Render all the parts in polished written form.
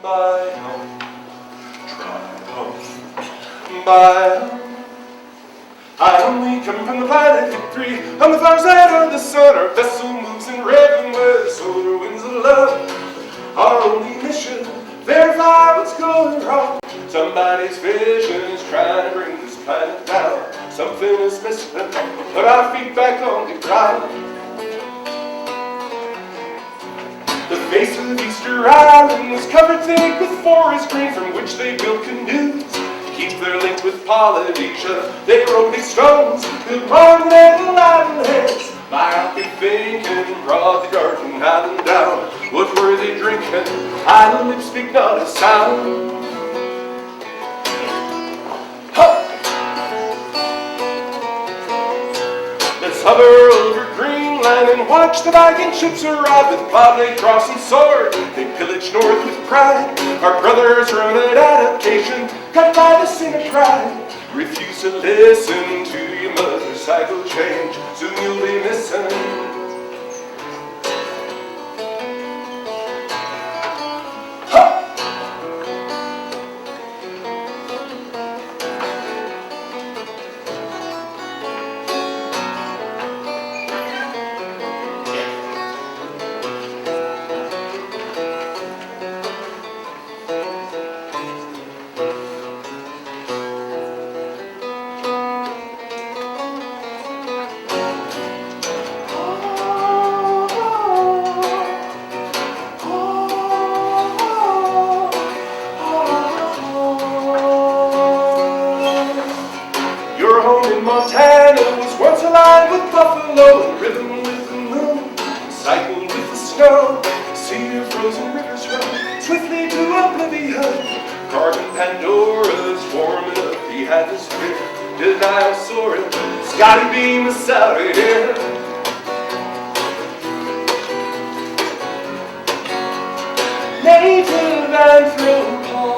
By home, try home, by home. I only come from the planet victory. On the far side of the sun, our vessel moves in rhythm with the solar winds of love. Our only mission, verify what's going wrong. Somebody's vision is trying to bring this planet down. Something is missing, put our feet back on the ground. The face of Easter Island was covered thick with forest green from which they built canoes. Keep their link with Polynesia, they wrote these stones, built monumental island heads. Myopic thinking brought the garden island down. What were they drinking? Island lips speak not a sound. Huh. Let's hover over Greenland and watch the Viking ships arrive with cloud blade, cross, and sword. They pillage north with pride. Our brothers run at adaptation, cut by the sin of pride. Refuse to listen to your mother's cycle change. Soon you'll be missing. Montana was once aligned with buffalo, in rhythm with the moon, cycled with the snow. See your frozen rivers run swiftly to oblivion. Carbon Pandora's warming up the atmosphere. Denial soaring, Scotty beam us out of here. Native anthropology.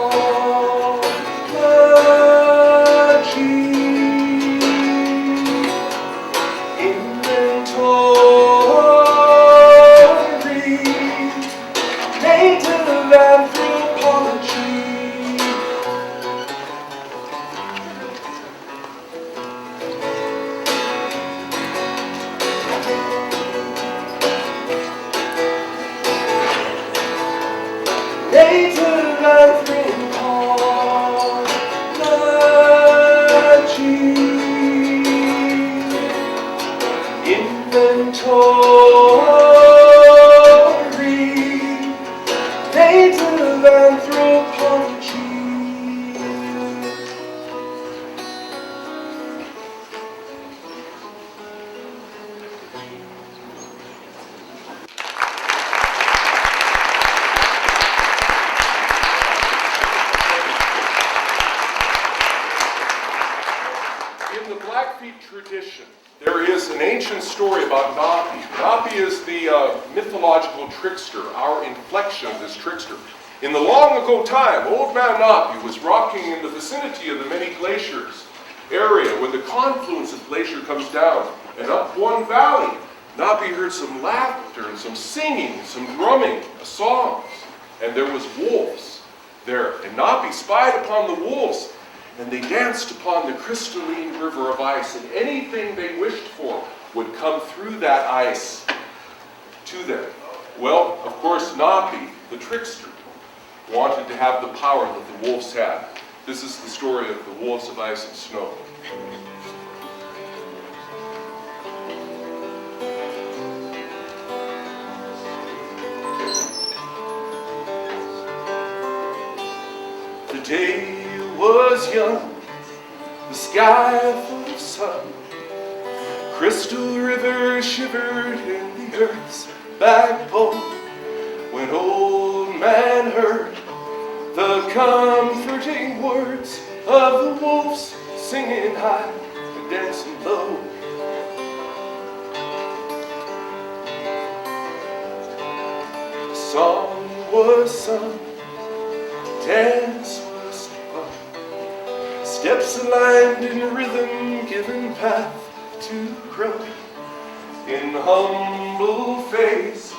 Tradition. There is an ancient story about Napi. Napi is the mythological trickster, our inflection of this trickster. In the long ago time, old man Napi was rocking in the vicinity of the many glaciers area where the confluence of glacier comes down, and up one valley, Napi heard some laughter and some singing, some drumming, songs, and there was wolves there. And Napi spied upon the wolves, and they danced upon the crystalline river of ice, and anything they wished for would come through that ice to them. Well, of course, Napi, the trickster, wanted to have the power that the wolves had. This is the story of the wolves of ice and snow. The day was young, the sky full of sun, crystal river shivered in the earth's backbone, when old man heard the comforting words of the wolves singing high and dancing low. The song was sung, dance was fun, steps aligned in rhythm, given path to grow. in humble face.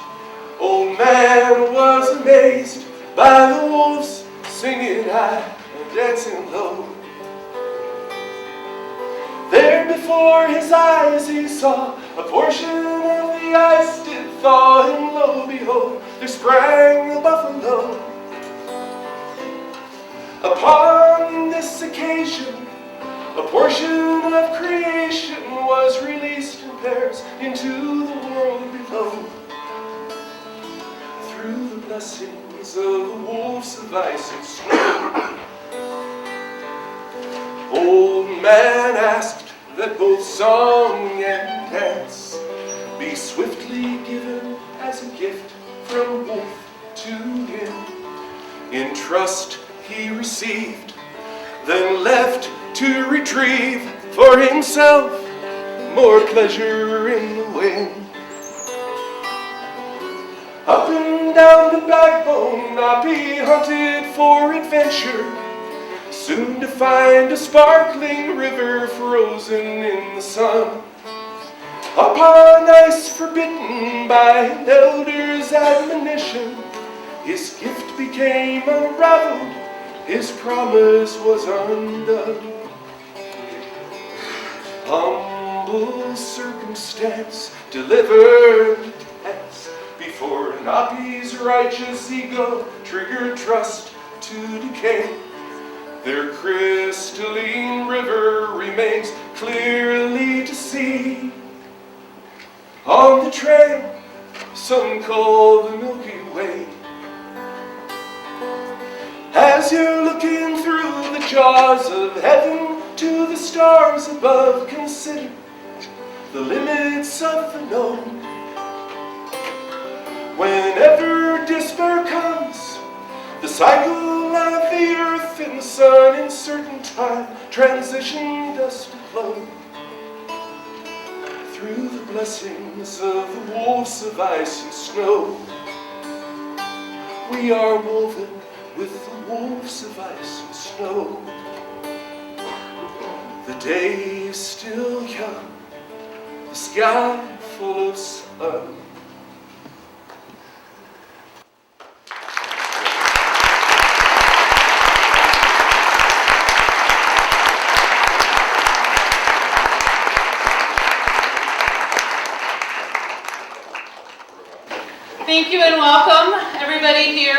Old man was amazed by the wolves singing high and dancing low. There before his eyes he saw a portion of the ice did thaw, and lo behold, there sprang a buffalo. Upon this occasion, a portion of creation was released in pairs into the world below. Through the blessings of the wolves of ice and snow, old man asked that both song and dance be swiftly given as a gift from wolf to him. In trust he received, then left to retrieve for himself more pleasure in the wind. Up and down the backbone Napi hunted for adventure, soon to find a sparkling river frozen in the sun. Upon ice forbidden by an elder's admonition, his gift became unraveled, his promise was undone. Humble circumstance delivered hence before Napi's righteous ego triggered trust to decay. Their crystalline river remains clearly to see. On the trail, some call the Milky Way. As you're looking through the jaws of heaven to the stars above, consider the limits of the known. Whenever despair comes, the cycle of the earth and sun in certain time transition dust to flow. Through the blessings of the wolves of ice and snow, we are woven with the wolves of ice and snow. The day is still young, the sky full of sun. Thank you and welcome everybody here.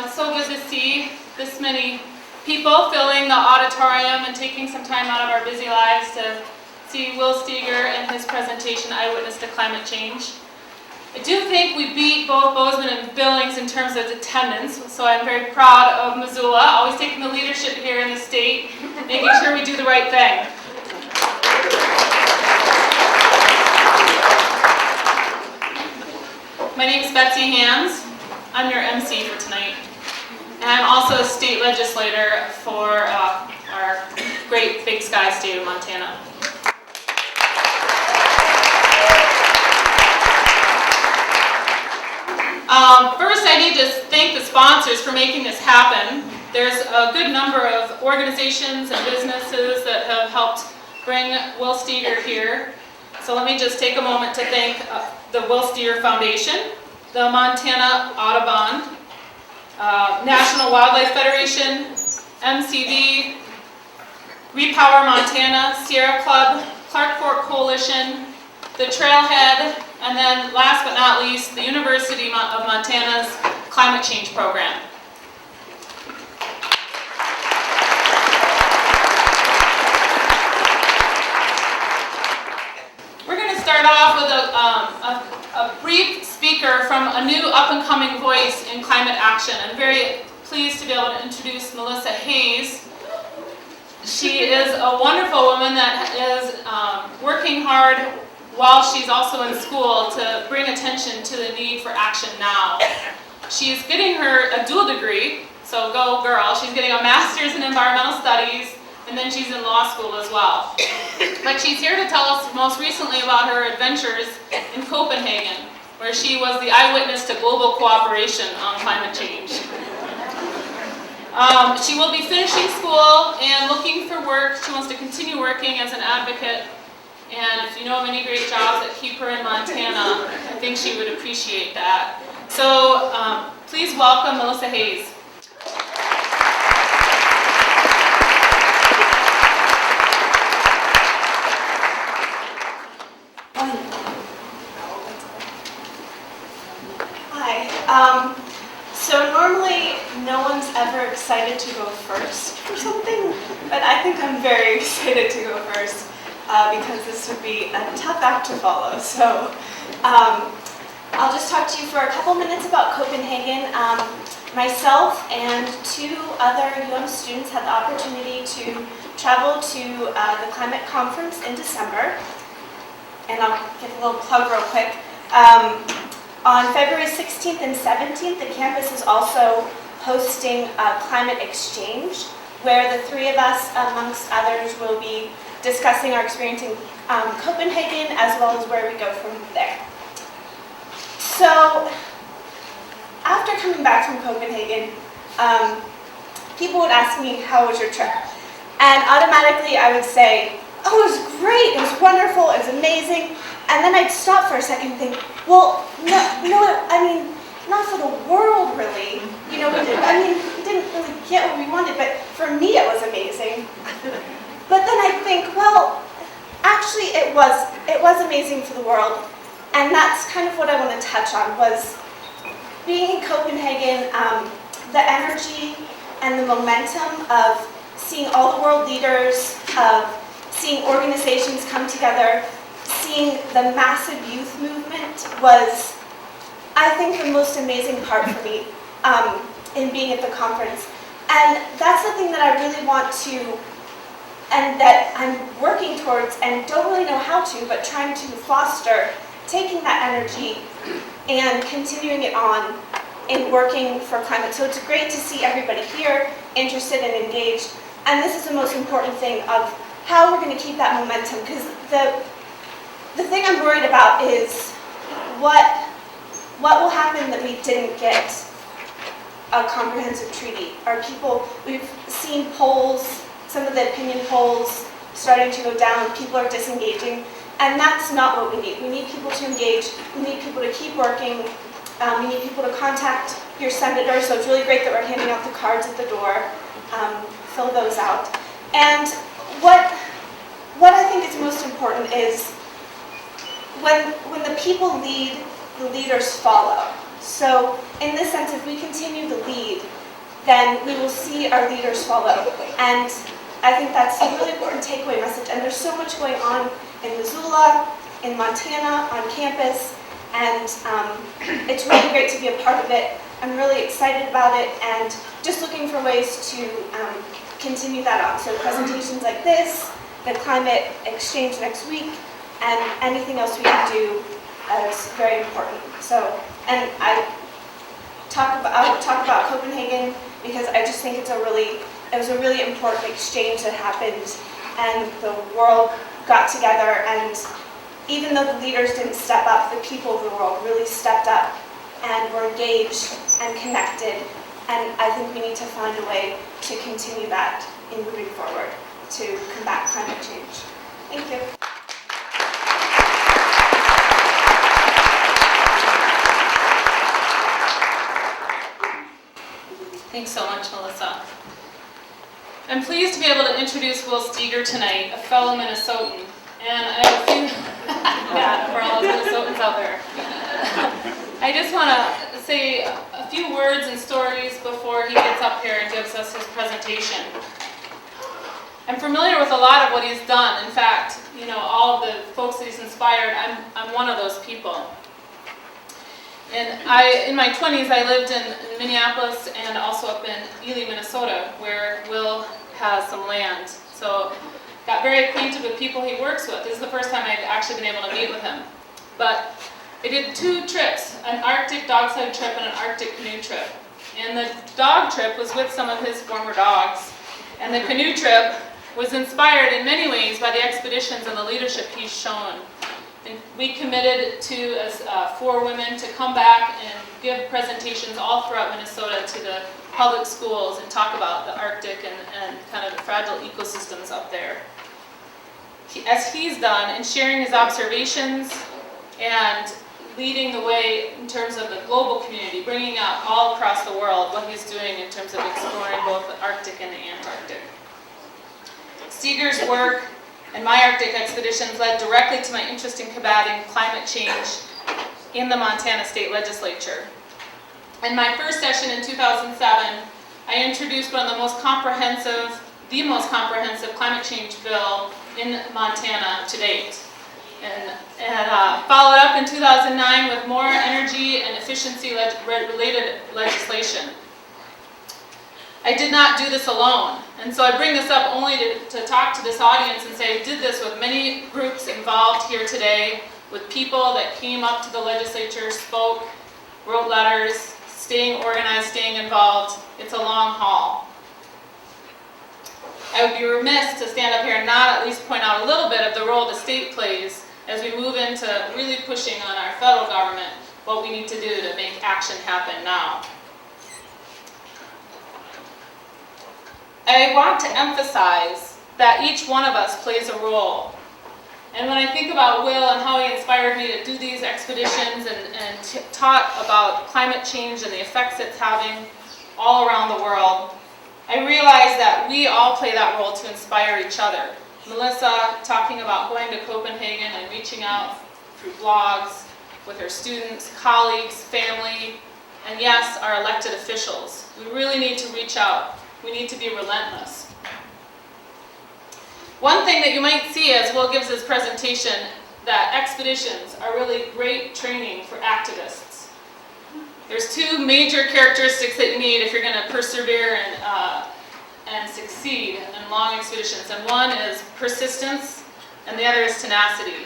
It's so good to see this many people filling the auditorium and taking some time out of our busy lives to see Will Steger and his presentation, Eyewitness to Climate Change. I do think we beat both Bozeman and Billings in terms of attendance, so I'm very proud of Missoula, always taking the leadership here in the state, making sure we do the right thing. My name is Betsy Hands. I'm your MC for tonight. And I'm also a state legislator for our great Big Sky state of Montana. First, I need to thank the sponsors for making this happen. There's a good number of organizations and businesses that have helped bring Will Steger here. So let me just take a moment to thank the Will Steger Foundation, the Montana Audubon, National Wildlife Federation, MCD, Repower Montana, Sierra Club, Clark Fork Coalition, the Trailhead, and then last but not least, the University of Montana's Climate Change Program. Start off with a brief speaker from a new up-and-coming voice in climate action. I'm very pleased to be able to introduce Melissa Hayes. She is a wonderful woman that is working hard while she's also in school to bring attention to the need for action now. She's getting a dual degree, so go girl. She's getting a master's in environmental studies, and then she's in law school as well. But she's here to tell us most recently about her adventures in Copenhagen, where she was the eyewitness to global cooperation on climate change. She will be finishing school and looking for work. She wants to continue working as an advocate And if you know of any great jobs that keep her in Montana, I think she would appreciate that. So please welcome Melissa Hayes. Hi. So normally no one's ever excited to go first for something, but I think I'm very excited to go first because this would be a tough act to follow. So I'll just talk to you for a couple minutes about Copenhagen. Myself and 2 other UM students had the opportunity to travel to the climate conference in December. And I'll give a little plug real quick. On February 16th and 17th, the campus is also hosting a climate exchange where the 3 of us, amongst others, will be discussing our experience in Copenhagen as well as where we go from there. So after coming back from Copenhagen, people would ask me, how was your trip? And automatically I would say, oh, it was great, it was wonderful, it was amazing. And then I'd stop for a second and think, well, no, I mean, not for the world, really. You know, we didn't really get what we wanted, but for me it was amazing. But then I think, well, actually it was amazing for the world. And that's kind of what I want to touch on, was being in Copenhagen, the energy and the momentum of seeing all the world leaders, of seeing organizations come together, seeing the massive youth movement was, I think, the most amazing part for me in being at the conference. And that's the thing that I really want to, and that I'm working towards and don't really know how to, but trying to foster, taking that energy and continuing it on in working for climate. So it's great to see everybody here interested and engaged. And this is the most important thing of how we're going to keep that momentum, because the thing I'm worried about is what will happen that we didn't get a comprehensive treaty. We've seen polls, some of the opinion polls starting to go down, people are disengaging, and that's not what we need. We need people to engage, we need people to keep working, we need people to contact your senator, so it's really great that we're handing out the cards at the door, fill those out. And what I think is most important is when the people lead, the leaders follow. So in this sense, if we continue to lead, then we will see our leaders follow. And I think that's a really important takeaway message. And there's so much going on in Missoula, in Montana, on campus, and it's really great to be a part of it. I'm really excited about it and just looking for ways to continue that on. So presentations like this, the climate exchange next week, and anything else we can do is very important. So, and I would talk about Copenhagen because I just think it was a really important exchange that happened, and the world got together, and even though the leaders didn't step up, the people of the world really stepped up and were engaged and connected, and I think we need to find a way to continue that in moving forward to combat climate change. Thank you. Thanks so much, Melissa. I'm pleased to be able to introduce Will Steger tonight, a fellow Minnesotan. And I have a few, yeah, for all those Minnesotans out there. I just want to say a few words and stories before he gets up here and gives us his presentation. I'm familiar with a lot of what he's done. In fact, you know, all of the folks that he's inspired, I'm one of those people. And in my 20s, I lived in Minneapolis and also up in Ely, Minnesota, where Will has some land. So got very acquainted with people he works with. This is the first time I've actually been able to meet with him. But I did 2 trips, an Arctic dog sled trip and an Arctic canoe trip. And the dog trip was with some of his former dogs. And the canoe trip was inspired in many ways by the expeditions and the leadership he's shown. And we committed to, as 4 women, to come back and give presentations all throughout Minnesota to the public schools and talk about the Arctic and kind of the fragile ecosystems up there. as he's done in sharing his observations and leading the way in terms of the global community, bringing out all across the world what he's doing in terms of exploring both the Arctic and the Antarctic. Steger's work and my Arctic expeditions led directly to my interest in combating climate change in the Montana State Legislature. In my first session in 2007, I introduced one of the most comprehensive climate change bill in Montana to date. And followed up in 2009 with more energy and efficiency related legislation. I did not do this alone, and so I bring this up only to talk to this audience and say I did this with many groups involved here today, with people that came up to the legislature, spoke, wrote letters, staying organized, staying involved. It's a long haul. I would be remiss to stand up here and not at least point out a little bit of the role the state plays as we move into really pushing on our federal government what we need to do to make action happen now. I want to emphasize that each one of us plays a role. And when I think about Will and how he inspired me to do these expeditions and taught about climate change and the effects it's having all around the world, I realize that we all play that role to inspire each other. Melissa talking about going to Copenhagen and reaching out through blogs with her students, colleagues, family, and yes, our elected officials. We really need to reach out. We need to be relentless. One thing that you might see as Will gives his presentation, that expeditions are really great training for activists. There's two major characteristics that you need if you're going to persevere and succeed in long expeditions. And one is persistence, and the other is tenacity.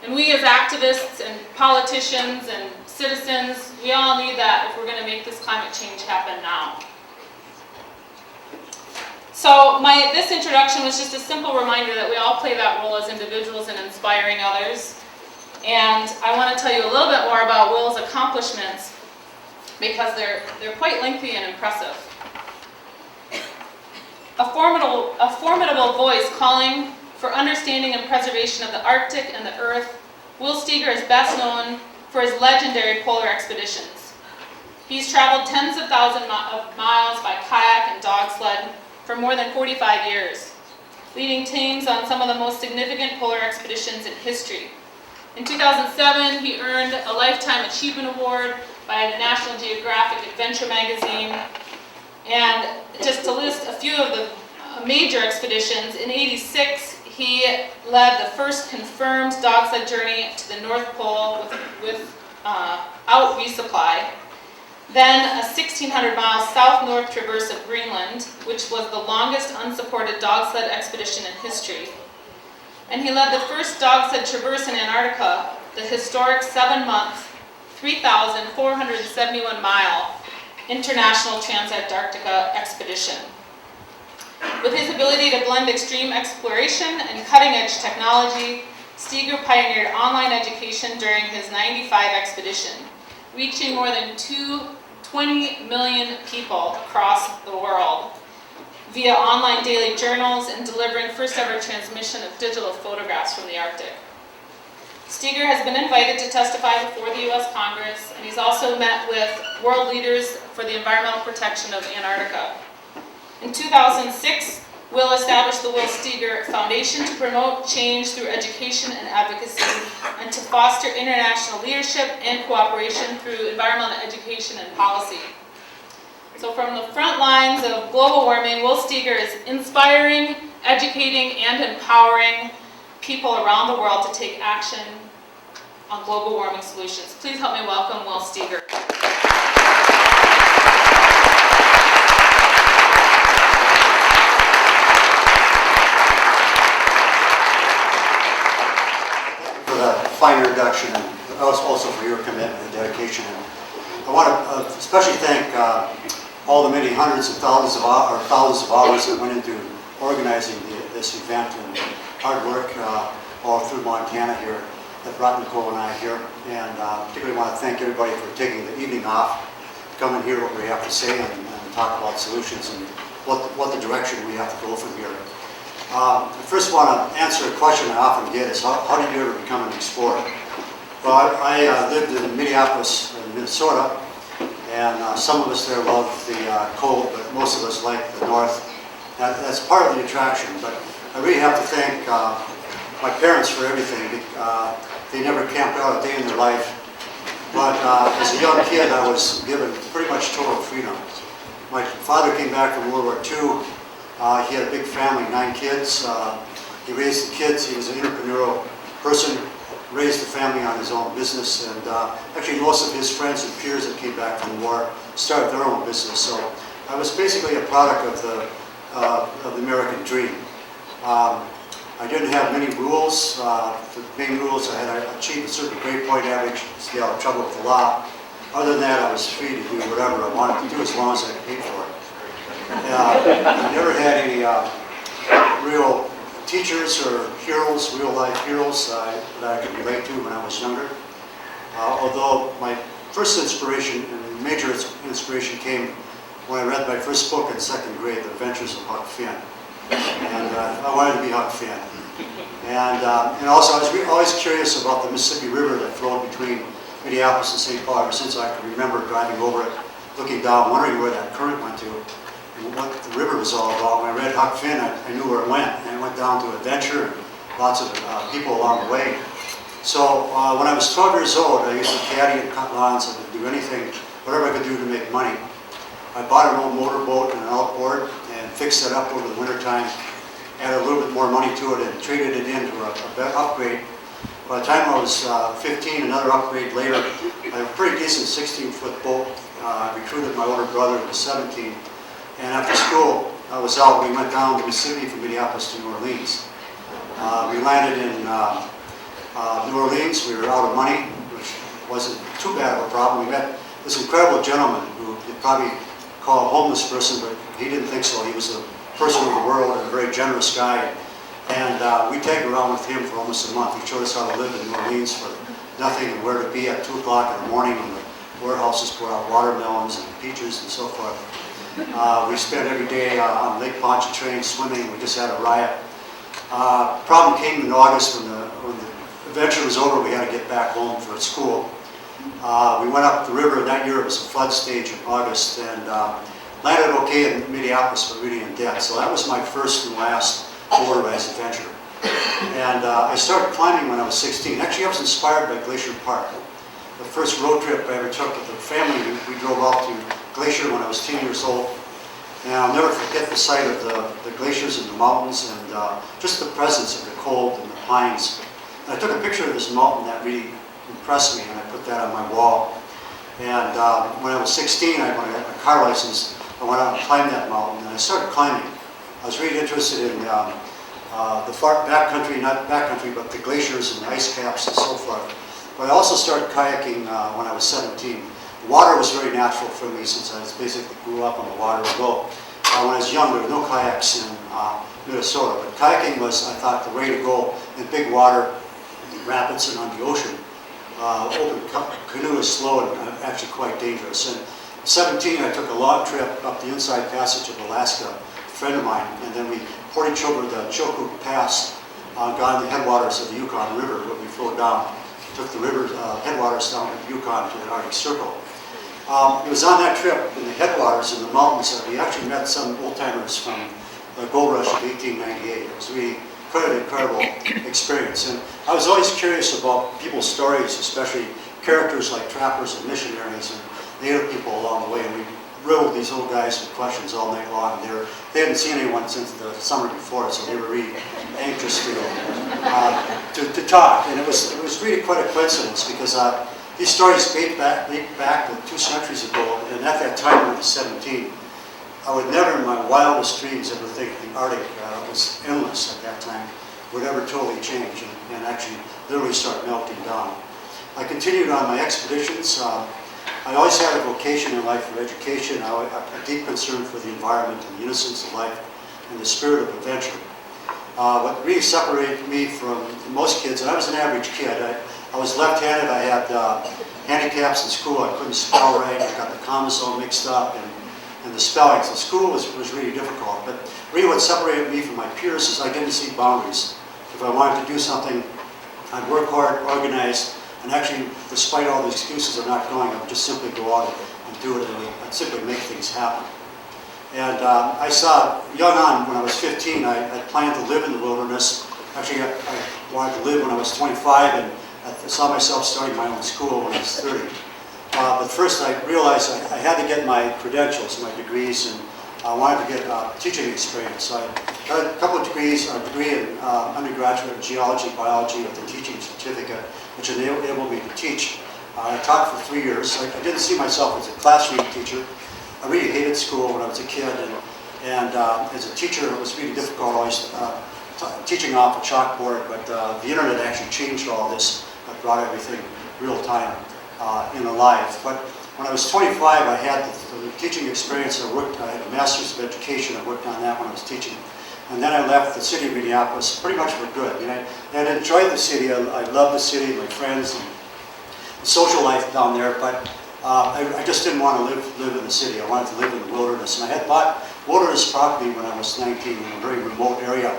And we as activists and politicians and citizens, we all need that if we're going to make this climate change happen now. So this introduction was just a simple reminder that we all play that role as individuals in inspiring others. And I want to tell you a little bit more about Will's accomplishments because they're quite lengthy and impressive. A formidable voice calling for understanding and preservation of the Arctic and the Earth, Will Steger is best known for his legendary polar expeditions. He's traveled tens of thousands of miles by kayak and dog sled for more than 45 years, leading teams on some of the most significant polar expeditions in history. In 2007, he earned a Lifetime Achievement Award by the National Geographic Adventure magazine. And just to list a few of the major expeditions, in '86, he led the first confirmed dog sled journey to the North Pole without resupply. Then a 1,600-mile south-north traverse of Greenland, which was the longest unsupported dog sled expedition in history. And he led the first dog sled traverse in Antarctica, the historic 7-month, 3,471-mile International Trans-Antarctica Expedition. With his ability to blend extreme exploration and cutting-edge technology, Steger pioneered online education during his 95 expedition, reaching more than 20 million people across the world via online daily journals and delivering first-ever transmission of digital photographs from the Arctic. Steger has been invited to testify before the U.S. Congress, and he's also met with world leaders for the environmental protection of Antarctica. In 2006, Will established the Will Steger Foundation to promote change through education and advocacy and to foster international leadership and cooperation through environmental education and policy. So from the front lines of global warming, Will Steger is inspiring, educating, and empowering people around the world to take action on global warming solutions. Please help me welcome Will Steger. For the fine introduction and also for your commitment and dedication. And I want to especially thank all the many hundreds of thousands of hours that went into organizing this event and hard work all through Montana here that brought Nicole and I here. And particularly want to thank everybody for taking the evening off to come and hear what we have to say and talk about solutions and what the direction we have to go from here. I first want to answer a question I often get is, how did you ever become an explorer? Well, I lived in Minneapolis, Minnesota, and some of us there love the cold, but most of us like the north. That's part of the attraction, but I really have to thank my parents for everything. They never camped out a day in their life, but as a young kid I was given pretty much total freedom. My father came back from World War II. He had a big family, 9 kids. He raised the kids. He was an entrepreneurial person, raised the family on his own business, and actually most of his friends and peers that came back from the war started their own business. So I was basically a product of the American dream. I didn't have many rules. The main rules, I had to achieve a certain grade point average, stay out of trouble with the law. Other than that, I was free to do whatever I wanted to do as long as I paid for it. I never had any real teachers or heroes, real-life heroes that I could relate to when I was younger. Although my first inspiration and major inspiration came when I read my first book in 2nd grade, The Adventures of Huck Finn. And I wanted to be Huck Finn. And also I was always curious about the Mississippi River that flowed between Minneapolis and St. Paul ever since I could remember driving over it, looking down, wondering where that current went to, and what the river was all about. When I read Huck Finn, I knew where it went, and it went down to adventure and lots of people along the way. So when I was 12 years old, I used to caddy and cut lawns. I could do anything, whatever I could do to make money. I bought an old motorboat and an outboard and fixed it up over the winter time, added a little bit more money to it, and traded it into a upgrade. By the time I was 15, another upgrade later, I had a pretty decent 16-foot boat. Recruited my older brother who was 17. And after school, I was out. We went down to Mississippi from Minneapolis to New Orleans. We landed in New Orleans. We were out of money, which wasn't too bad of a problem. We met this incredible gentleman who you'd probably call a homeless person, but he didn't think so. He was a person of the world and a very generous guy. And we tagged around with him for almost a month. He showed us how to live in New Orleans for nothing and where to be at 2 o'clock in the morning when the warehouses pour out watermelons and peaches and so forth. We spent every day on Lake Pontchartrain swimming. We just had a riot. Problem came in August when the adventure was over. We had to get back home for school. We went up the river. That year it was a flood stage in August, and landed okay in Minneapolis, but really in debt. So that was my first and last motorized adventure. And I started climbing when I was 16. Actually, I was inspired by Glacier Park. The first road trip I ever took with the family, we drove out to Glacier when I was 10 years old. And I'll never forget the sight of the glaciers and the mountains and just the presence of the cold and the pines. And I took a picture of this mountain that really impressed me, and I put that on my wall. And when I was 16, when I got my car license, I went out and climbed that mountain, and I started climbing. I was really interested in the far backcountry, not backcountry, but the glaciers and the ice caps and so forth. But I also started kayaking when I was 17. The water was very natural for me since I basically grew up on the water. Although when I was young, there were no kayaks in Minnesota. But kayaking was, I thought, the way to go in big water, rapids, and on the ocean. Open canoe is slow and actually quite dangerous. And at 17, I took a long trip up the inside passage of Alaska, a friend of mine, and then we portage over the Chilkoot Pass, gone the headwaters of the Yukon River, where we flowed down, took the river headwaters down to the Yukon to the Arctic Circle. It was on that trip in the headwaters in the mountains that we actually met some old-timers from the gold rush of 1898. It was really quite an incredible experience. And I was always curious about people's stories, especially characters like trappers and missionaries and native people along the way. And we riddled these old guys with questions all night long. And they hadn't seen anyone since the summer before, so they were really anxious to talk. And it was really quite a coincidence because these stories date back to 2 centuries ago. And at that time, when I was 17, I would never in my wildest dreams ever think the Arctic was endless at that time, would ever totally change and actually literally start melting down. I continued on my expeditions. I always had a vocation in life for education, a deep concern for the environment and the innocence of life and the spirit of adventure. What really separated me from most kids, and I was an average kid. I was left-handed. I had handicaps in school. I couldn't spell right. I got the commas all mixed up. And and the spelling. So school was really difficult. But really what separated me from my peers is I didn't see boundaries. If I wanted to do something, I'd work hard, organize, and actually, despite all the excuses of not going, I would just simply go out and do it, and I'd simply make things happen. And I saw, young on, when I was 15, I planned to live in the wilderness. Actually, I wanted to live when I was 25, and I saw myself starting my own school when I was 30. But first I realized I had to get my credentials, my degrees, and I wanted to get teaching experience. So I got a couple of degrees, a degree in undergraduate in geology, biology with a teaching certificate, which enabled me to teach. I taught for 3 years. I didn't see myself as a classroom teacher. I really hated school when I was a kid, and as a teacher it was really difficult always teaching off a chalkboard, but the internet actually changed all this. It brought everything real time in alive. But when I was 25, I had the teaching experience. I had a master's of education. I worked on that when I was teaching. And then I left the city of Minneapolis pretty much for good. I mean, I enjoyed the city. I loved the city, my friends, and the social life down there, but I just didn't want to live in the city. I wanted to live in the wilderness. And I had bought wilderness property when I was 19 in a very remote area,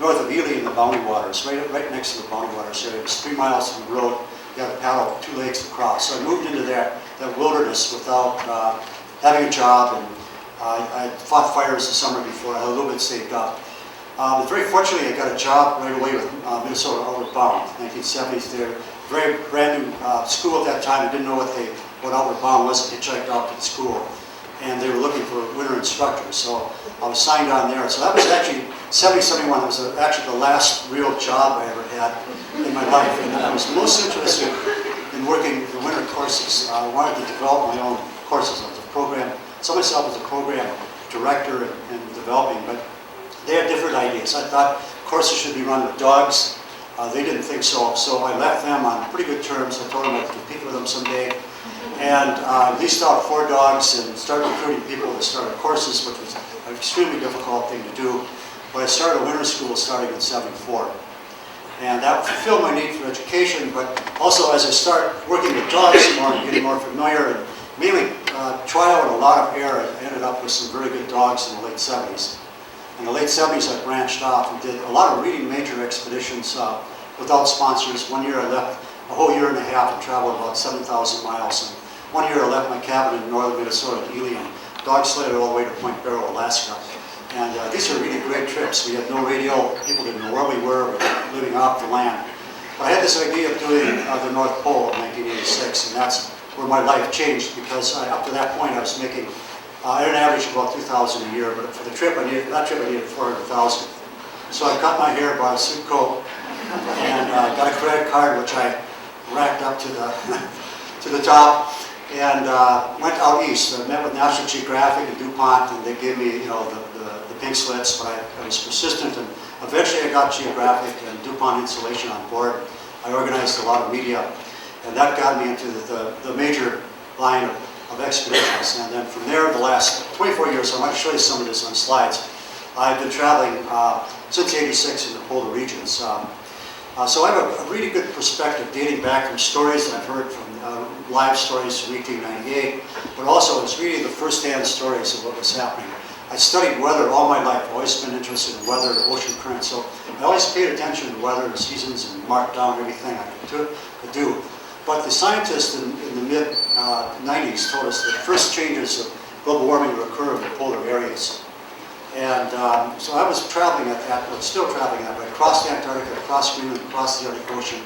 north of Ely in the Boundary Waters, right next to the Boundary Waters area. It was 3 miles from the road. You had to paddle 2 lakes across. So I moved into that wilderness without having a job, and I fought fires the summer before. I had a little bit saved up. But very fortunately, I got a job right away with Minnesota Outward Bound, 1970s. They were very brand new school at that time. I didn't know what Outward Bound was. I hitchhiked out to the school, and they were looking for winter instructors. So I was signed on there. So that was actually 70, 71. That was actually the last real job I ever had in my life. And I was most interested in working the winter courses. I wanted to develop my own courses. I was a program, saw myself as a program director and developing, but they had different ideas. I thought courses should be run with dogs. They didn't think so, so I left them on pretty good terms. I told them I'd compete with them someday, and leased out 4 dogs and started recruiting people to start courses, which was an extremely difficult thing to do. But I started a winter school starting in '74, and that fulfilled my need for education. But also, as I started working with dogs more and getting more familiar, and mainly trial and a lot of error, I ended up with some very good dogs in the late '70s. In the late '70s, I branched off and did a lot of really major expeditions without sponsors. 1 year I left a whole year and a half and traveled about 7,000 miles. And 1 year I left my cabin in northern Minnesota, Ely, and dog sledded all the way to Point Barrow, Alaska. And these are really great trips. We had no radio. People didn't know where we were. We were living off the land. But I had this idea of doing the North Pole in 1986, and that's where my life changed, because up to that point I was making at an average of about $2,000 a year, but for the trip I needed $400,000. So I cut my hair, bought a suit coat, and got a credit card, which I racked up to the top, and went out east. I met with National Geographic and DuPont, and they gave me, the pink slips, but I was persistent, and eventually I got Geographic and DuPont Insulation on board. I organized a lot of media, and that got me into the major line of expeditions. And then from there, the last 24 years, I want to show you some of this on slides. I've been traveling since '86 in the polar regions. So I have a really good perspective dating back from stories that I've heard from live stories from 1898, but also it's really the first-hand stories of what was happening. I studied weather all my life. I've always been interested in weather, ocean currents, so I always paid attention to weather and seasons and marked down everything I could do. But the scientists in the mid-90s told us that the first changes of global warming would occur in the polar areas. And so I was traveling at that, but still traveling at that, but across Antarctica, across Greenland, across the Arctic Ocean.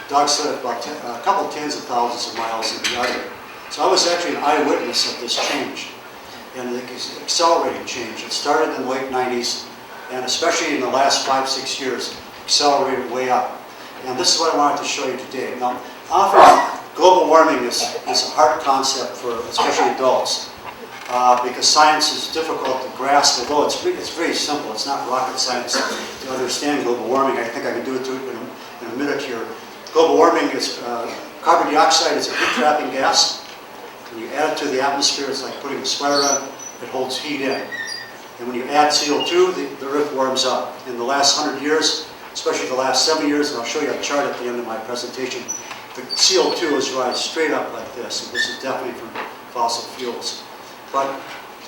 Dog sled about a couple tens of thousands of miles in the other. So I was actually an eyewitness of this change, and the accelerating change. It started in the late 90s, and especially in the last 5-6 years, accelerated way up. And this is what I wanted to show you today. Now, often global warming is a hard concept for especially adults, because science is difficult to grasp, although it's very simple. It's not rocket science to understand global warming. I think I can do it in a minute here. Global warming is, carbon dioxide is a heat-trapping gas. When you add it to the atmosphere, it's like putting a sweater on. It holds heat in. And when you add CO2, the Earth warms up. In the last 100 years, especially the last 7 years, and I'll show you a chart at the end of my presentation, the CO2 is rising straight up like this, and this is definitely from fossil fuels. But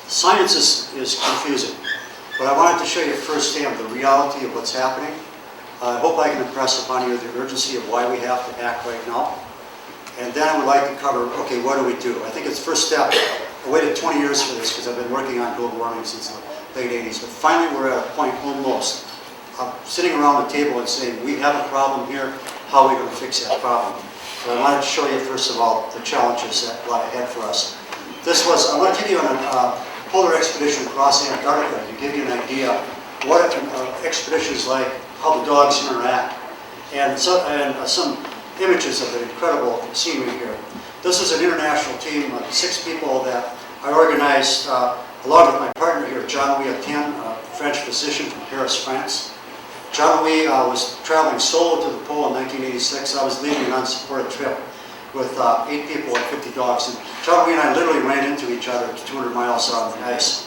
Science is confusing, but I wanted to show you firsthand the reality of what's happening. I hope I can impress upon you the urgency of why we have to act right now. And then I would like to cover, okay, what do we do? I think it's first step. I waited 20 years for this because I've been working on global warming since the late 80s. But finally we're at a point almost of sitting around the table and saying, we have a problem here, how are we going to fix that problem? So I wanted to show you first of all the challenges that lie ahead for us. I want to give you a polar expedition across Antarctica to give you an idea what an expedition is like, how the dogs interact, and some images of the incredible scenery here. This is an international team of 6 people that I organized along with my partner here, Jean-Louis Etienne, a French physician from Paris, France. Jean-Louis was traveling solo to the pole in 1986. I was leading an unsupported trip with 8 people and 50 dogs. And Jean-Louis and I literally ran into each other 200 miles out on the ice.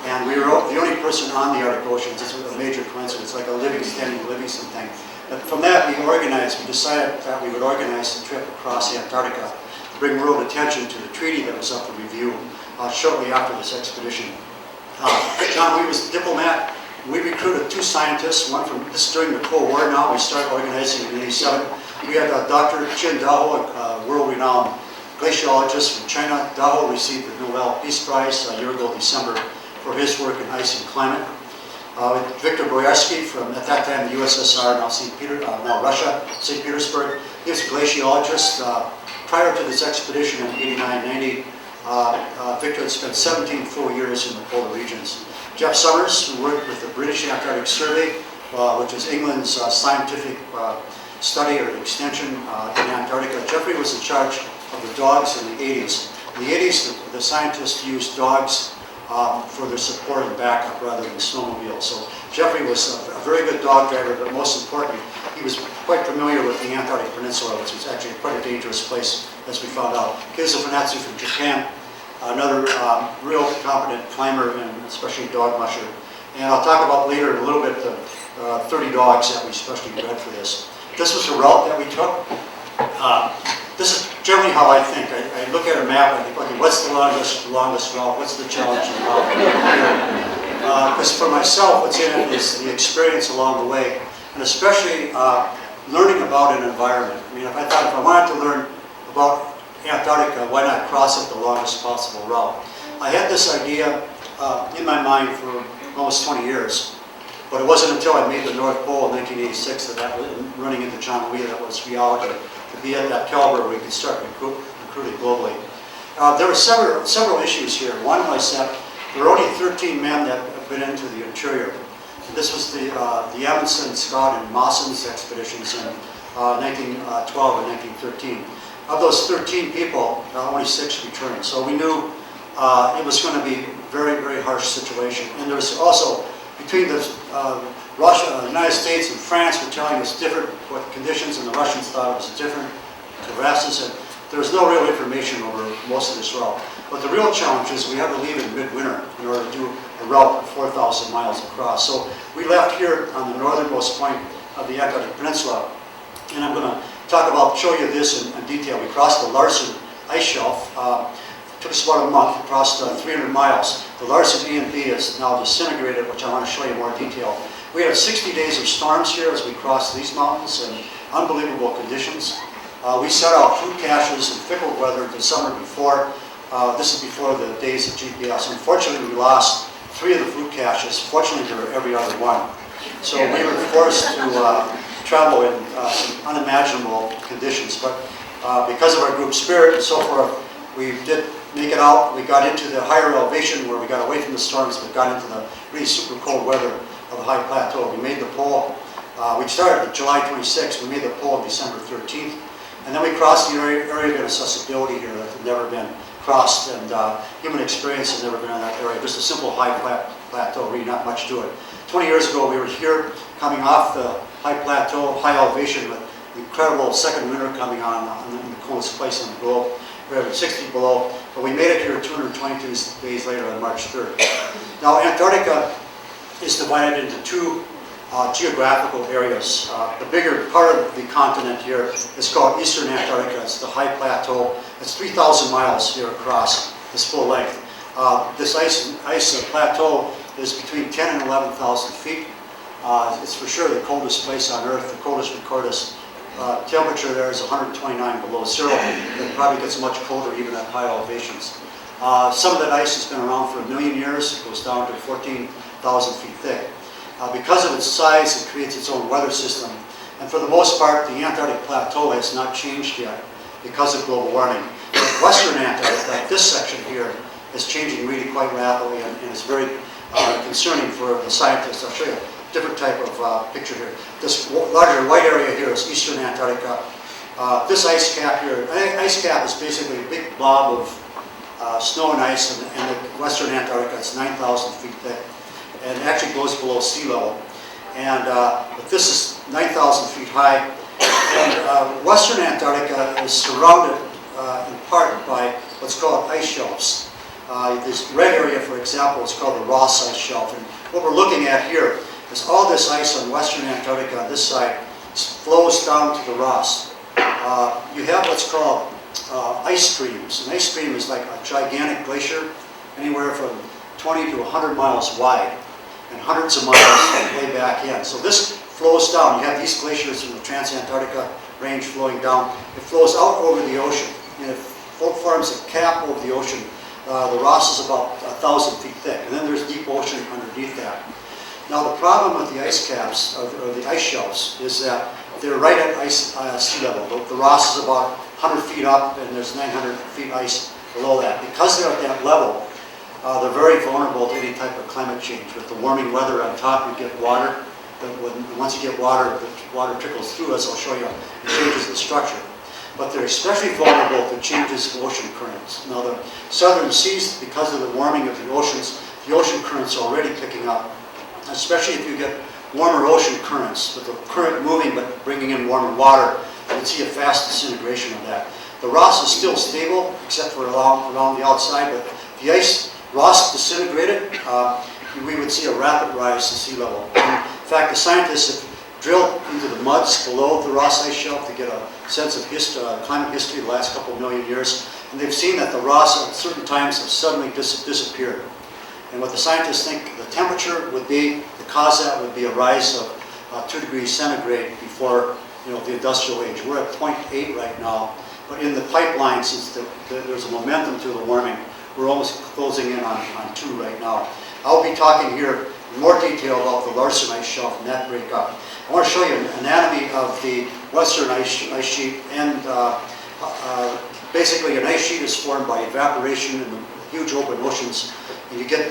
And we were the only person on the Arctic Ocean. This was a major coincidence, like a standing Livingston thing. But from that, we decided that we would organize the trip across Antarctica to bring world attention to the treaty that was up for review shortly after this expedition. Jean-Louis was a diplomat. We recruited 2 scientists, one from, this is during the Cold War now, we started organizing in '87. We had Dr. Qin Daho, a world-renowned glaciologist from China. Daho received the Nobel Peace Prize a year ago, December, for his work in ice and climate. Victor Boyarsky from, at that time, the USSR, now Russia, St. Petersburg. He was a glaciologist. Prior to this expedition in '89-90, Victor had spent 17 full years in the polar regions. Jeff Summers, who worked with the British Antarctic Survey, which is England's scientific study or extension in Antarctica. Jeffrey was in charge of the dogs in the 80s. In the 80s, the scientists used dogs for their support and backup rather than snowmobiles. So Jeffrey was a very good dog driver, but most importantly, he was quite familiar with the Antarctic Peninsula, which was actually quite a dangerous place, as we found out. Keizo Funatsu from Japan, another real competent climber and especially dog musher. And I'll talk about later a little bit the 30 dogs that we specially bred for this. This was the route that we took. This is generally how I think. I look at a map and I think, okay, what's the longest route? What's the challenging route? Because for myself, what's in it is the experience along the way, and especially learning about an environment. I mean, if I wanted to learn about Antarctica, why not cross it the longest possible route? I had this idea in my mind for almost 20 years, but it wasn't until I made the North Pole in 1986 that was running into Jean-Louis that was reality. To be at that caliber where we could start recruiting globally. There were several issues here. One was that there were only 13 men that had been into the interior. This was the Amundsen, Scott, and Mawson's expeditions in 1912 and 1913. Of those 13 people, only 6 returned. So we knew it was going to be a very, very harsh situation. And there was also, between the Russia, the United States and France were telling us different what conditions, and the Russians thought it was different crevasses, and there was no real information over most of this route. But the real challenge is we had to leave in midwinter in order to do a route of 4,000 miles across. So we left here on the northernmost point of the Antarctic Peninsula, and I'm going to show you this in detail. We crossed the Larsen ice shelf. It took us about a month. We crossed 300 miles. The Larsen A and B is now disintegrated, which I want to show you in more detail. We had 60 days of storms here as we crossed these mountains and unbelievable conditions. We set out fruit caches in fickle weather the summer before. This is before the days of GPS. Unfortunately, we lost 3 of the fruit caches. Fortunately, there were every other one. So we were forced to travel in some unimaginable conditions. But because of our group spirit and so forth, we did make it out. We got into the higher elevation where we got away from the storms, but got into the really super cold weather of the high plateau. We made the pole. We started on July 26th. We made the pole on December 13th. And then we crossed the area of inaccessibility here that had never been crossed, and human experience has never been in that area. Just a simple high plateau, really not much to it. 20 years ago, we were here coming off the high plateau, high elevation, with incredible second winter coming on in the coldest place on the globe. We were at 60 below, but we made it here 222 days later on March 3rd. Now, Antarctica is divided into 2 geographical areas. The bigger part of the continent here is called Eastern Antarctica. It's the high plateau. It's 3,000 miles here across this full length. This ice plateau is between 10 and 11,000 feet. It's for sure the coldest place on Earth. The coldest recorded temperature there is 129 below zero. It probably gets much colder even at high elevations. Some of that ice has been around for 1 million years. It goes down to 14,000 feet thick. Because of its size, it creates its own weather system. And for the most part, the Antarctic plateau has not changed yet because of global warming. Western Antarctica, this section here, is changing really quite rapidly and is very concerning for the scientists. I'll show you a different type of picture here. This larger white area here is Eastern Antarctica. This ice cap here, ice cap is basically a big blob of snow and ice, and the Western Antarctica is 9,000 feet thick, and it actually goes below sea level. And but this is 9,000 feet high, and Western Antarctica is surrounded in part by what's called ice shelves. This red area, for example, is called the Ross Ice Shelf, and what we're looking at here is all this ice on Western Antarctica on this side flows down to the Ross. You have what's called ice streams. An ice stream is like a gigantic glacier, anywhere from 20 to 100 miles wide, and hundreds of miles way back in. So this flows down. You have these glaciers from the Transantarctica range flowing down. It flows out over the ocean, and it forms a cap over the ocean. The Ross is about 1,000 feet thick, and then there's deep ocean underneath that. Now the problem with the ice caps, or the ice shelves, is that they're right at sea level. The Ross is about 100 feet up, and there's 900 feet ice below that. Because they're at that level, they're very vulnerable to any type of climate change. With the warming weather on top, you get water. But once you get water, the water trickles through, as I'll show you, and changes the structure. But they're especially vulnerable to changes in ocean currents. Now the southern seas, because of the warming of the ocean currents are already picking up, especially if you get warmer ocean currents, with the current moving but bringing in warmer water, you can see a fast disintegration of that. The Ross is still stable, except for around the outside, but the Ross disintegrated, we would see a rapid rise to sea level. In fact, the scientists have drilled into the muds below the Ross Ice Shelf to get a sense of climate history the last couple of million years, and they've seen that the Ross at certain times have suddenly disappeared. And what the scientists think the temperature would be, the cause of that would be a rise of 2 degrees centigrade before the industrial age. We're at 0.8 right now, but in the pipeline, since there's a momentum to the warming, we're almost closing in on 2 right now. I'll be talking here in more detail about the Larsen Ice Shelf and that breakup. I want to show you an anatomy of the Western ice sheet, and basically an ice sheet is formed by evaporation in the huge open oceans, and you get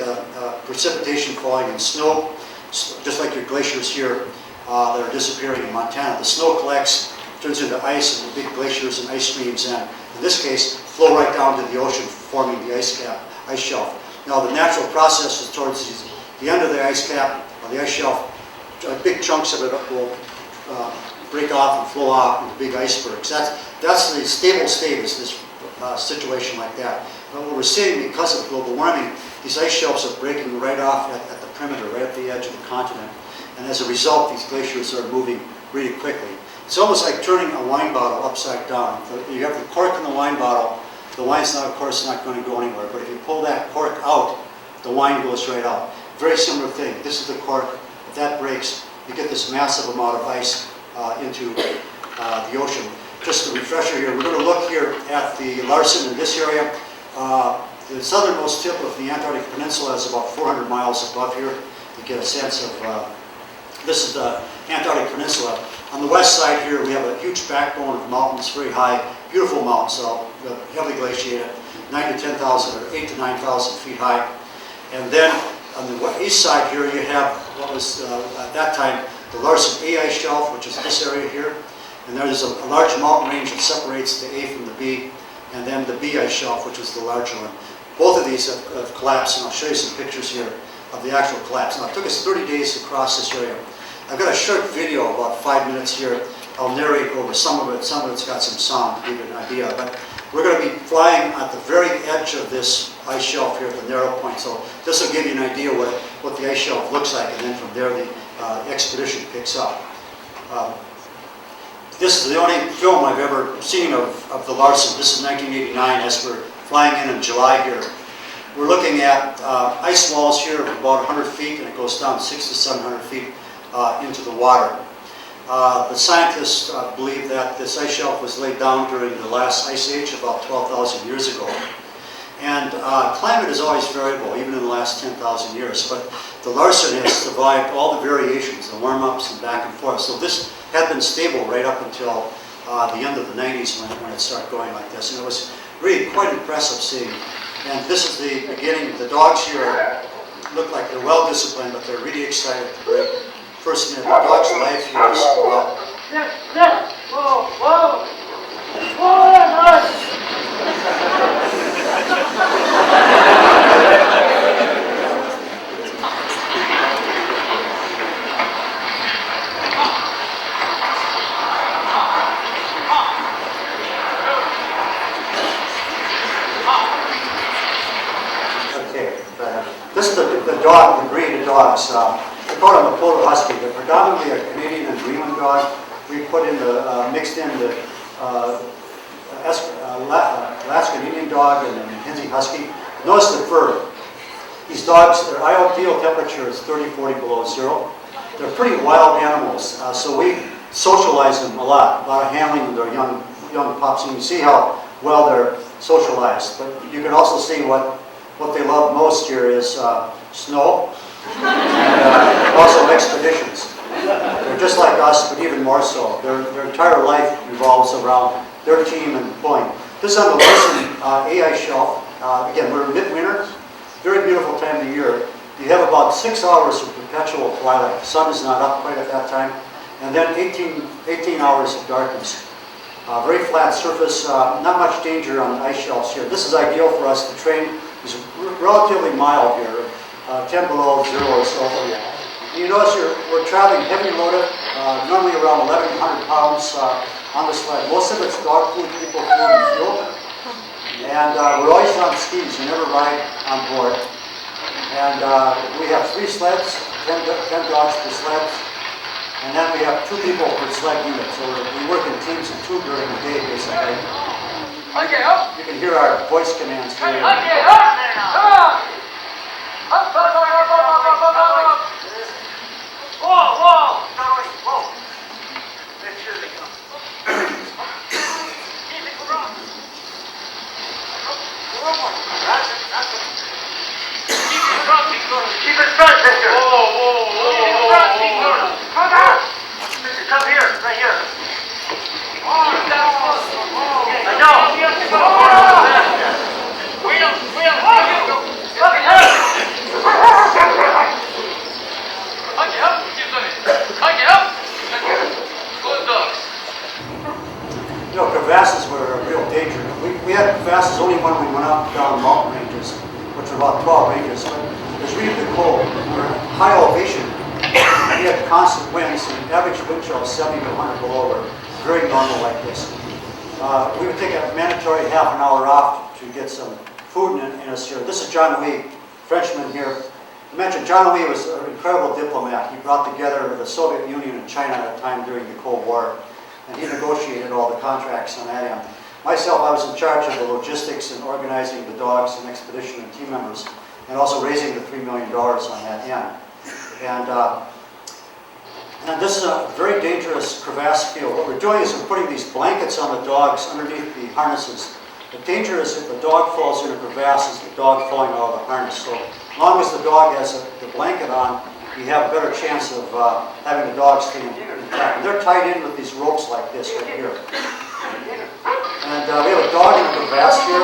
precipitation falling in snow, just like your glaciers here that are disappearing in Montana. The snow collects, turns into ice, and the big glaciers and ice streams, and in this case, flow right down to the ocean, forming the ice shelf. Now, the natural process is towards the end of the ice cap, or the ice shelf, big chunks of it will break off and flow out into big icebergs. That's the stable state, is this situation like that. But what we're seeing, because of global warming, these ice shelves are breaking right off at the perimeter, right at the edge of the continent. And as a result, these glaciers are moving really quickly. It's almost like turning a wine bottle upside down. You have the cork in the wine bottle, the wine's not, of course, not going to go anywhere. But if you pull that cork out, the wine goes right out. Very similar thing. This is the cork. If that breaks, you get this massive amount of ice into the ocean. Just a refresher here, we're going to look here at the Larsen in this area. The southernmost tip of the Antarctic Peninsula is about 400 miles above here. You get a sense of, this is the Antarctic Peninsula. On the west side here, we have a huge backbone of mountains, very high, beautiful mountains, heavily glaciated, 9 to 10,000 or 8 to 9,000 feet high. And then on the east side here, you have what was at that time the Larsen A ice shelf, which is this area here. And there's a large mountain range that separates the A from the B, and then the B ice shelf, which is the larger one. Both of these have collapsed, and I'll show you some pictures here of the actual collapse. Now, it took us 30 days to cross this area. I've got a short video, about 5 minutes here. I'll narrate over some of it. Some of it's got some sound to give you an idea. But we're going to be flying at the very edge of this ice shelf here at the narrow point. So this will give you an idea what the ice shelf looks like, and then from there the expedition picks up. This is the only film I've ever seen of the Larsen. This is 1989 as we're flying in July here. We're looking at ice walls here of about 100 feet, and it goes down 600 to 700 feet into the water. The scientists believe that this ice shelf was laid down during the last ice age about 12,000 years ago. And climate is always variable, even in the last 10,000 years. But the Larsen has survived all the variations, the warm-ups and back and forth. So this had been stable right up until the end of the 90s when it started going like this. And it was really quite impressive seeing. And this is the beginning. The dogs here look like they're well disciplined, but they're really excited. The first minute, the dog's life here is well. Whoa, whoa! Whoa, that's This is the dog, the breed of dogs. We call them a Polo Husky. They're predominantly a Canadian and Greenland dog. We put in the mixed in the Alaskan Indian dog and the Mackenzie Husky. Notice the fur. These dogs, their ideal temperature is 30, 40 below zero. They're pretty wild animals, so we socialize them a lot of handling when they're young pups. And you see how well they're socialized. But you can also see what they love most here is snow and also expeditions. They're just like us, but even more so. Their entire life revolves around their team and pulling. This is on the Larsen AI shelf. Again, we're midwinter, very beautiful time of the year. You have about 6 hours of perpetual twilight. The sun is not up quite at that time. And then 18 hours of darkness. Very flat surface, not much danger on the ice shelves here. This is ideal for us to train. It's relatively mild here, 10 below zero or so. You notice we're traveling heavy loaded, normally around 1,100 pounds on the sled. Most of it's dog food, people food, and fuel. And we're always on skis. You never ride on board. And we have 3 sleds, 10 dogs per sled. And then we have 2 people per sled unit. So we work in teams of 2 during the day, basically. Okay, up! You can hear our voice commands here. Okay, up! Come on! Up, up! Whoa, whoa! Whoa! Make sure they come. Keep it wrong. That's it. Keep it front, Victor. Keep it front, Victor. Whoa. Keep it front, Victor. Come on! Victor, come here, right here. Oh, that's close. I know. You know, crevasses were a real danger. We had crevasses only when we went up and down mountain ranges, which are about 12 ranges. But it was really cold. We were at high elevation. We had constant winds, and average wind chill 70 to 100 below were very normal like this. We would take a mandatory half an hour off to get some food in us here. This is John Lee, Frenchman here. I mentioned John Lee was an incredible diplomat. He brought together the Soviet Union and China at a time during the Cold War, and he negotiated all the contracts on that end. Myself, I was in charge of the logistics and organizing the dogs and expedition and team members, and also raising the $3 million on that end. And this is a very dangerous crevasse field. What we're doing is we're putting these blankets on the dogs underneath the harnesses. The danger is if the dog falls in a crevasse, is the dog falling out of the harness. So as long as the dog has the blanket on, you have a better chance of having the dog stay intact. And they're tied in with these ropes like this right here. And we have a dog in a crevasse here.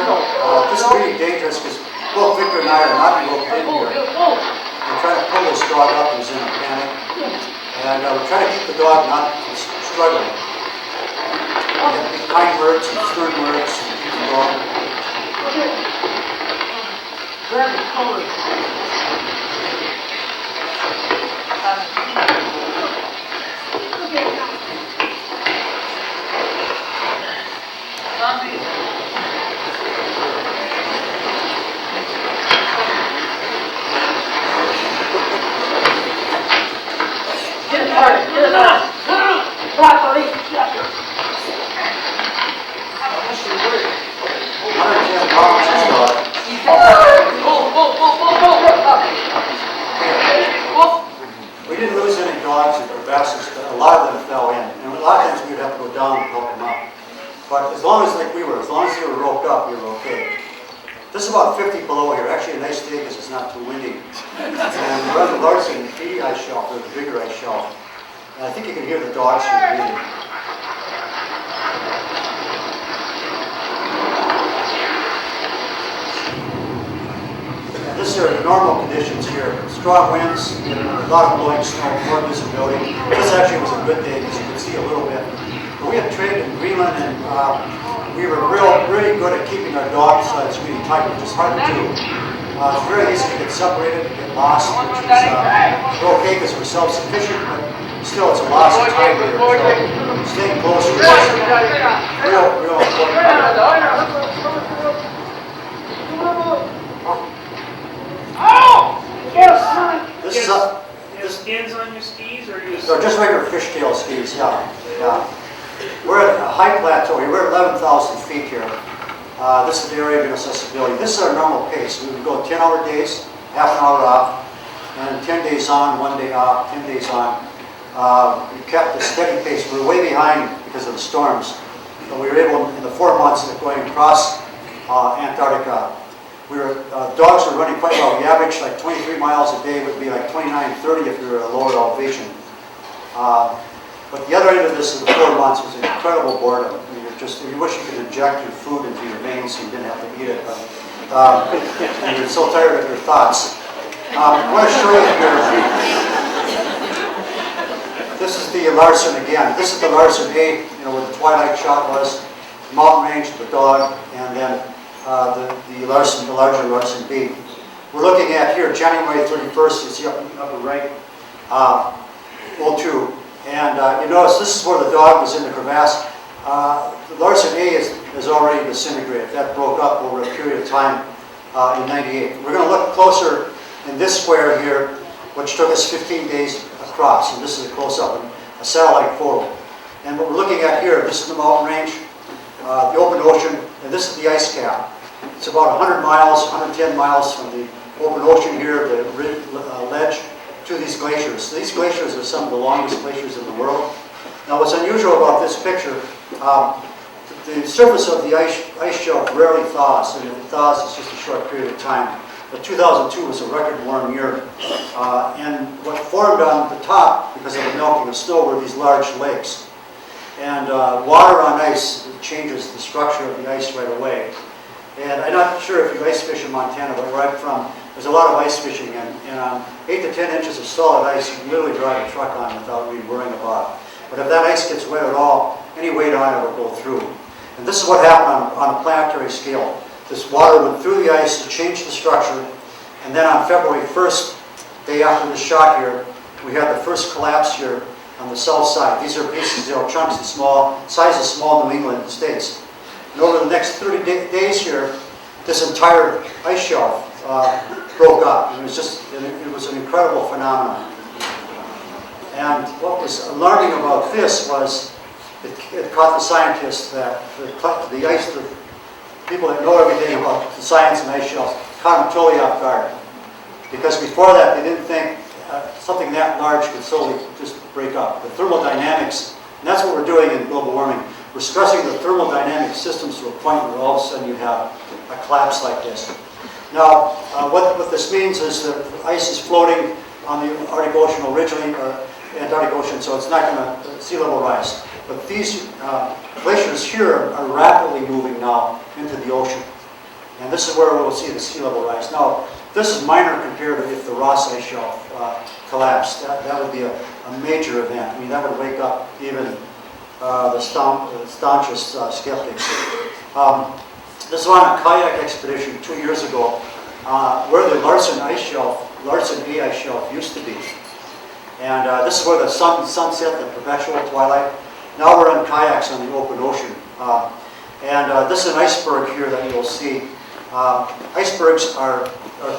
This is really dangerous because both Victor and I are not roped in here. We're trying to pull this dog up who's in a panic. And we're trying to keep the dog not struggling. We have big kind words and stern words and keep the dog. Grab the colors. Get started. Get it on. Right, buddy. 110 pounds this dog. lot of them fell in. And a lot of times we'd have to go down and help them up. But as long as they were roped up, we were okay. This is about 50 below here. Actually a nice day because it's not too windy. And we're on the Larson B ice shelf, or the bigger ice shelf. And I think you can hear the dogs here breathing. And this are normal conditions here. Strong winds, a lot of blowing snow, poor visibility. This actually was a good day because you could see a little bit. But we had traded in Greenland and we were really good at keeping our dog sleds really tight, which is hard to do. It's very easy to get separated, to get lost, which is we're okay because we're self-sufficient, but still it's a loss of time here. So staying close is real important. This is up. Skins on your skis, or you? They're just regular fishtail skis, yeah. We're at a high plateau here. We're at 11,000 feet here. This is the area of inaccessibility. This is our normal pace. We would go 10-hour days, half an hour off, and 10 days on, 1 day off, 10 days on. We kept a steady pace. We were way behind because of the storms, but we were able, in the 4 months of going across Antarctica, dogs were running quite well. We averaged like 23 miles a day, would be like 29, 30 if we were at a lower elevation. But the other end of this, in the 4 months, was incredible boredom. I mean, you wish you could inject your food into your veins so you didn't have to eat it. And you're so tired of your thoughts. I want to show you here. This is the Larson again. This is the Larson A, where the twilight shot was, mountain range of the dog, and then the larger Larson B. We're looking at here, January 31st, you see up in the upper right, 02. And you notice this is where the dog was in the crevasse. The Larson A is already disintegrated. That broke up over a period of time in 98. We're going to look closer in this square here, which took us 15 days across. And this is a close-up, a satellite photo. And what we're looking at here, this is the mountain range, the open ocean, and this is the ice cap. It's about 100 miles, 110 miles from the open ocean here, the ledge, to these glaciers. These glaciers are some of the longest glaciers in the world. Now what's unusual about this picture, the surface of the ice shelf rarely thaws, and if it thaws it's just a short period of time. But 2002 was a record warm year, and what formed on the top because of the melting of snow were these large lakes. And water on ice changes the structure of the ice right away. And I'm not sure if you ice fish in Montana, but where I'm from, there's a lot of ice fishing, and on 8 to 10 inches of solid ice, you can literally drive a truck on without really worrying about it. But if that ice gets wet at all, any weight on it will go through. And this is what happened on a planetary scale. This water went through the ice to change the structure, and then on February 1st, day after the shot here, we had the first collapse here on the south side. These are pieces, chunks of size of small New England states. And over the next 30 days here, this entire ice shelf broke up. It was an incredible phenomenon. And what was alarming about this was it caught the scientists that the ice, the people that know everything about the science and ice shelves, caught them totally off guard. Because before that, they didn't think something that large could solely just break up. The thermodynamics, and that's what we're doing in global warming. We're stressing the thermodynamic systems to a point where all of a sudden you have a collapse like this. Now, what this means is that ice is floating on the Arctic Ocean originally, Antarctic Ocean, so it's not going to sea level rise. But these glaciers here are rapidly moving now into the ocean. And this is where we'll see the sea level rise. Now, this is minor compared to if the Ross ice shelf collapsed. That would be a major event. I mean, that would wake up even the staunchest skeptics. This was on a kayak expedition 2 years ago where the Larson A ice shelf used to be. And this is where the sun set, the perpetual twilight. Now we're in kayaks on the open ocean. This is an iceberg here that you'll see. Icebergs are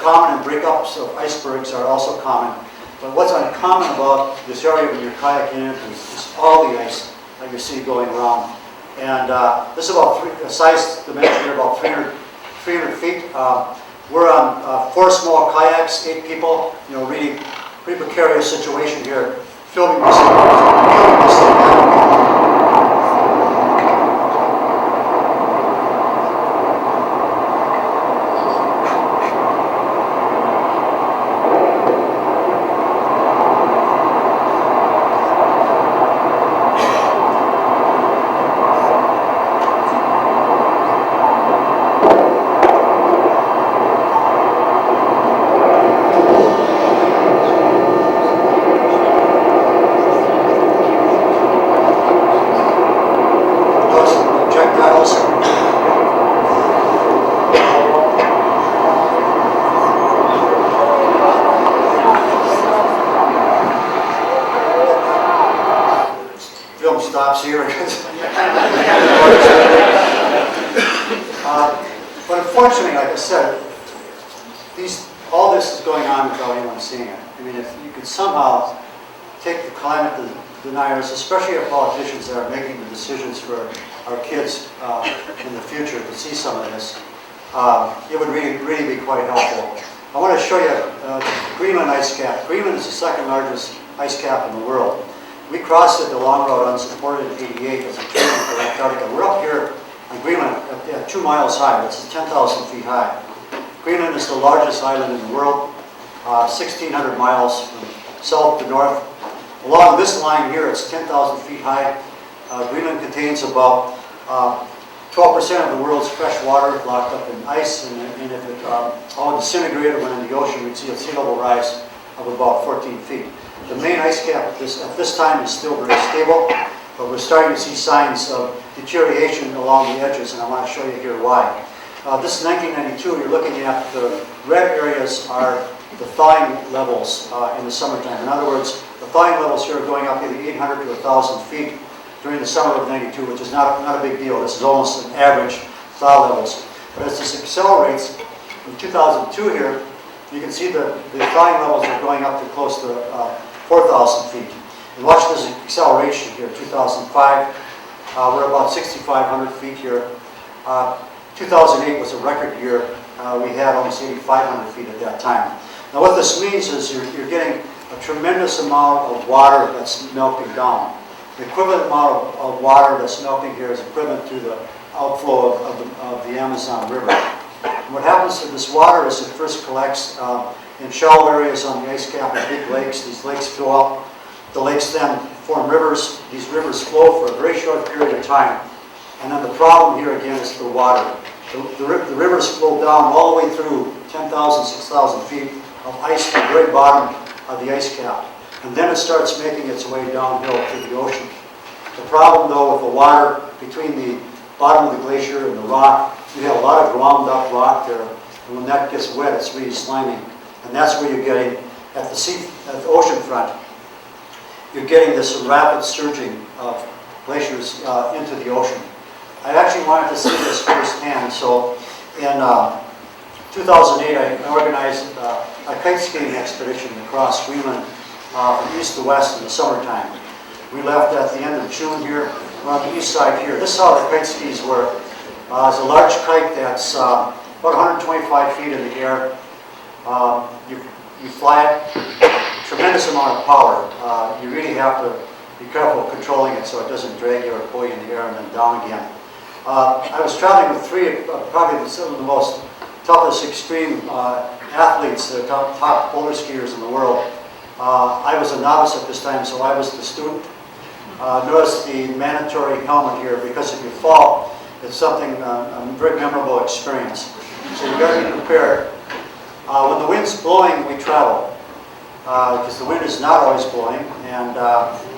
common, and breakups of icebergs are also common. But what's uncommon about this area when you're kayaking in is all the ice that you see going around. And this is about size dimension here, about 300 feet. We're on 4 small kayaks, 8 people, really pretty precarious situation here, filming this thing. Jack Gladstone. Film stops here. But unfortunately, like I said, all this is going on without anyone seeing it. I mean, if you could somehow take the climate deniers, especially our politicians that are making the decisions for our kids in the future, to see some of this, it would really be quite helpful. I want to show you Greenland ice cap. Greenland is the second largest ice cap in the world. We crossed it the long road unsupported in '88 as a training for Antarctica. We're up here on Greenland at 2 miles high. That's 10,000 feet high. Greenland is the largest island in the world, 1,600 miles from south to north. Along this line here, it's 10,000 feet high. Greenland contains about 12% of the world's fresh water locked up in ice, and if it all disintegrated when in the ocean, we'd see a sea level rise of about 14 feet. The main ice cap at this time is still very stable, but we're starting to see signs of deterioration along the edges, and I want to show you here why. This is 1992. You're looking at the red areas are the thawing levels in the summertime. In other words, the thawing levels here are going up maybe 800 to 1,000 feet during the summer of '92, which is not a big deal. This is almost an average thaw levels. But as this accelerates, in 2002 here, you can see the thawing levels are going up to close to 4,000 feet. And watch this acceleration here. 2005, we're about 6,500 feet here. 2008 was a record year. We had almost 8,500 feet at that time. Now what this means is you're getting a tremendous amount of water that's melting down. The equivalent amount of water that's melting here is equivalent to the outflow of the Amazon River. And what happens to this water is it first collects in shallow areas on the ice cap and big lakes. These lakes fill up. The lakes then form rivers. These rivers flow for a very short period of time. And then the problem here again is the water. The rivers flow down all the way through 10,000, 6,000 feet of ice to the very bottom of the ice cap. And then it starts making its way downhill to the ocean. The problem though with the water between the bottom of the glacier and the rock, you have a lot of ground up rock there. And when that gets wet, it's really slimy. And that's where you're getting, at the ocean front, you're getting this rapid surging of glaciers into the ocean. I actually wanted to see this firsthand, so in 2008 I organized a kite skiing expedition across Greenland from east to west in the summertime. We left at the end of June here. We're on the east side here. This is how the kite skis work. It's a large kite that's about 125 feet in the air. You fly it, tremendous amount of power. You really have to be careful controlling it so it doesn't drag you or pull you in the air and then down again. I was traveling with three of probably some of the most toughest extreme athletes, the top polar skiers in the world. I was a novice at this time, so I was the student. Notice the mandatory helmet here, because if you fall, it's something, a very memorable experience. So you've got to be prepared. When the wind's blowing, we travel, because the wind is not always blowing. And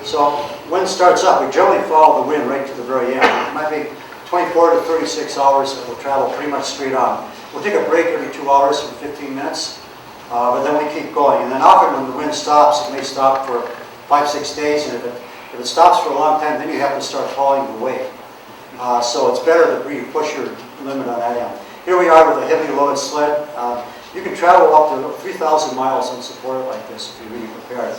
so wind starts up, we generally follow the wind right to the very end. It might be 24 to 36 hours that we'll travel pretty much straight on. We'll take a break every 2 hours for 15 minutes, but then we keep going. And then often when the wind stops, it may stop for 5-6 days, and if it stops for a long time, then you have to start hauling the weight. So it's better that you push your limit on that end. Here we are with a heavy loaded sled. You can travel up to 3,000 miles unsupported like this if you're really prepared.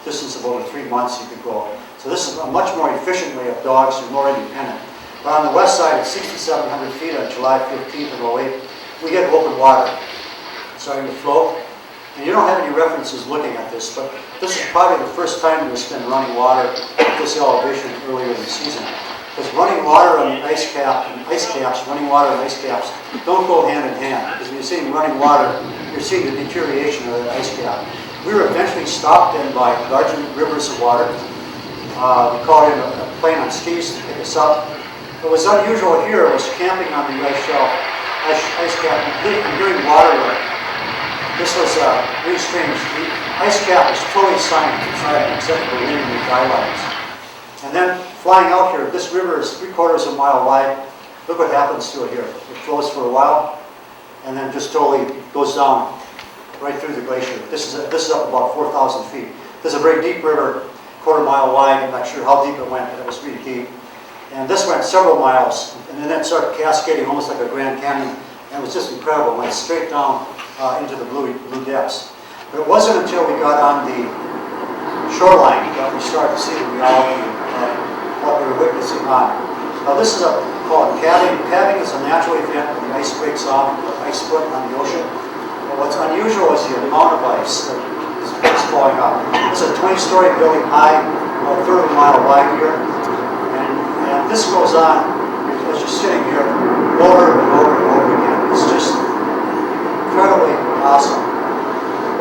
Distance of over 3 months you could go. So this is a much more efficient way of dogs who are more independent. But on the west side at 6,700 feet on July 15th of '08, we get open water starting to flow. And you don't have any references looking at this, but this is probably the first time there's been running water at this elevation earlier in the season. Because running water on the ice caps, running water and ice caps don't go hand in hand. Because when you're seeing running water, you're seeing the deterioration of the ice cap. We were eventually stopped in by larger rivers of water. We called in a plane on skis to pick us up. What was unusual here was camping on the ice shelf, ice cap, and during water run. This was really strange. The ice cap is totally silent except for wind and guidelines. And then flying out here, this river is 3/4 of a mile wide. Look what happens to it here. It flows for a while and then just totally goes down right through the glacier. This is up about 4,000 feet. This is a very deep river, 1/4 mile wide. I'm not sure how deep it went, but it was really deep. And this went several miles, and then it started cascading almost like a Grand Canyon. And it was just incredible. It went straight down into the blue depths. But it wasn't until we got on the shoreline that we started to see the reality of what we were witnessing on. Now this is called calving. Calving is a natural event when the ice breaks off, the ice foot on the ocean. But what's unusual is the amount of ice that is falling off. This is a 20-story building high, about 1/3 of a mile wide here. And this goes on as you're sitting here over and over and over again. It's just incredibly awesome.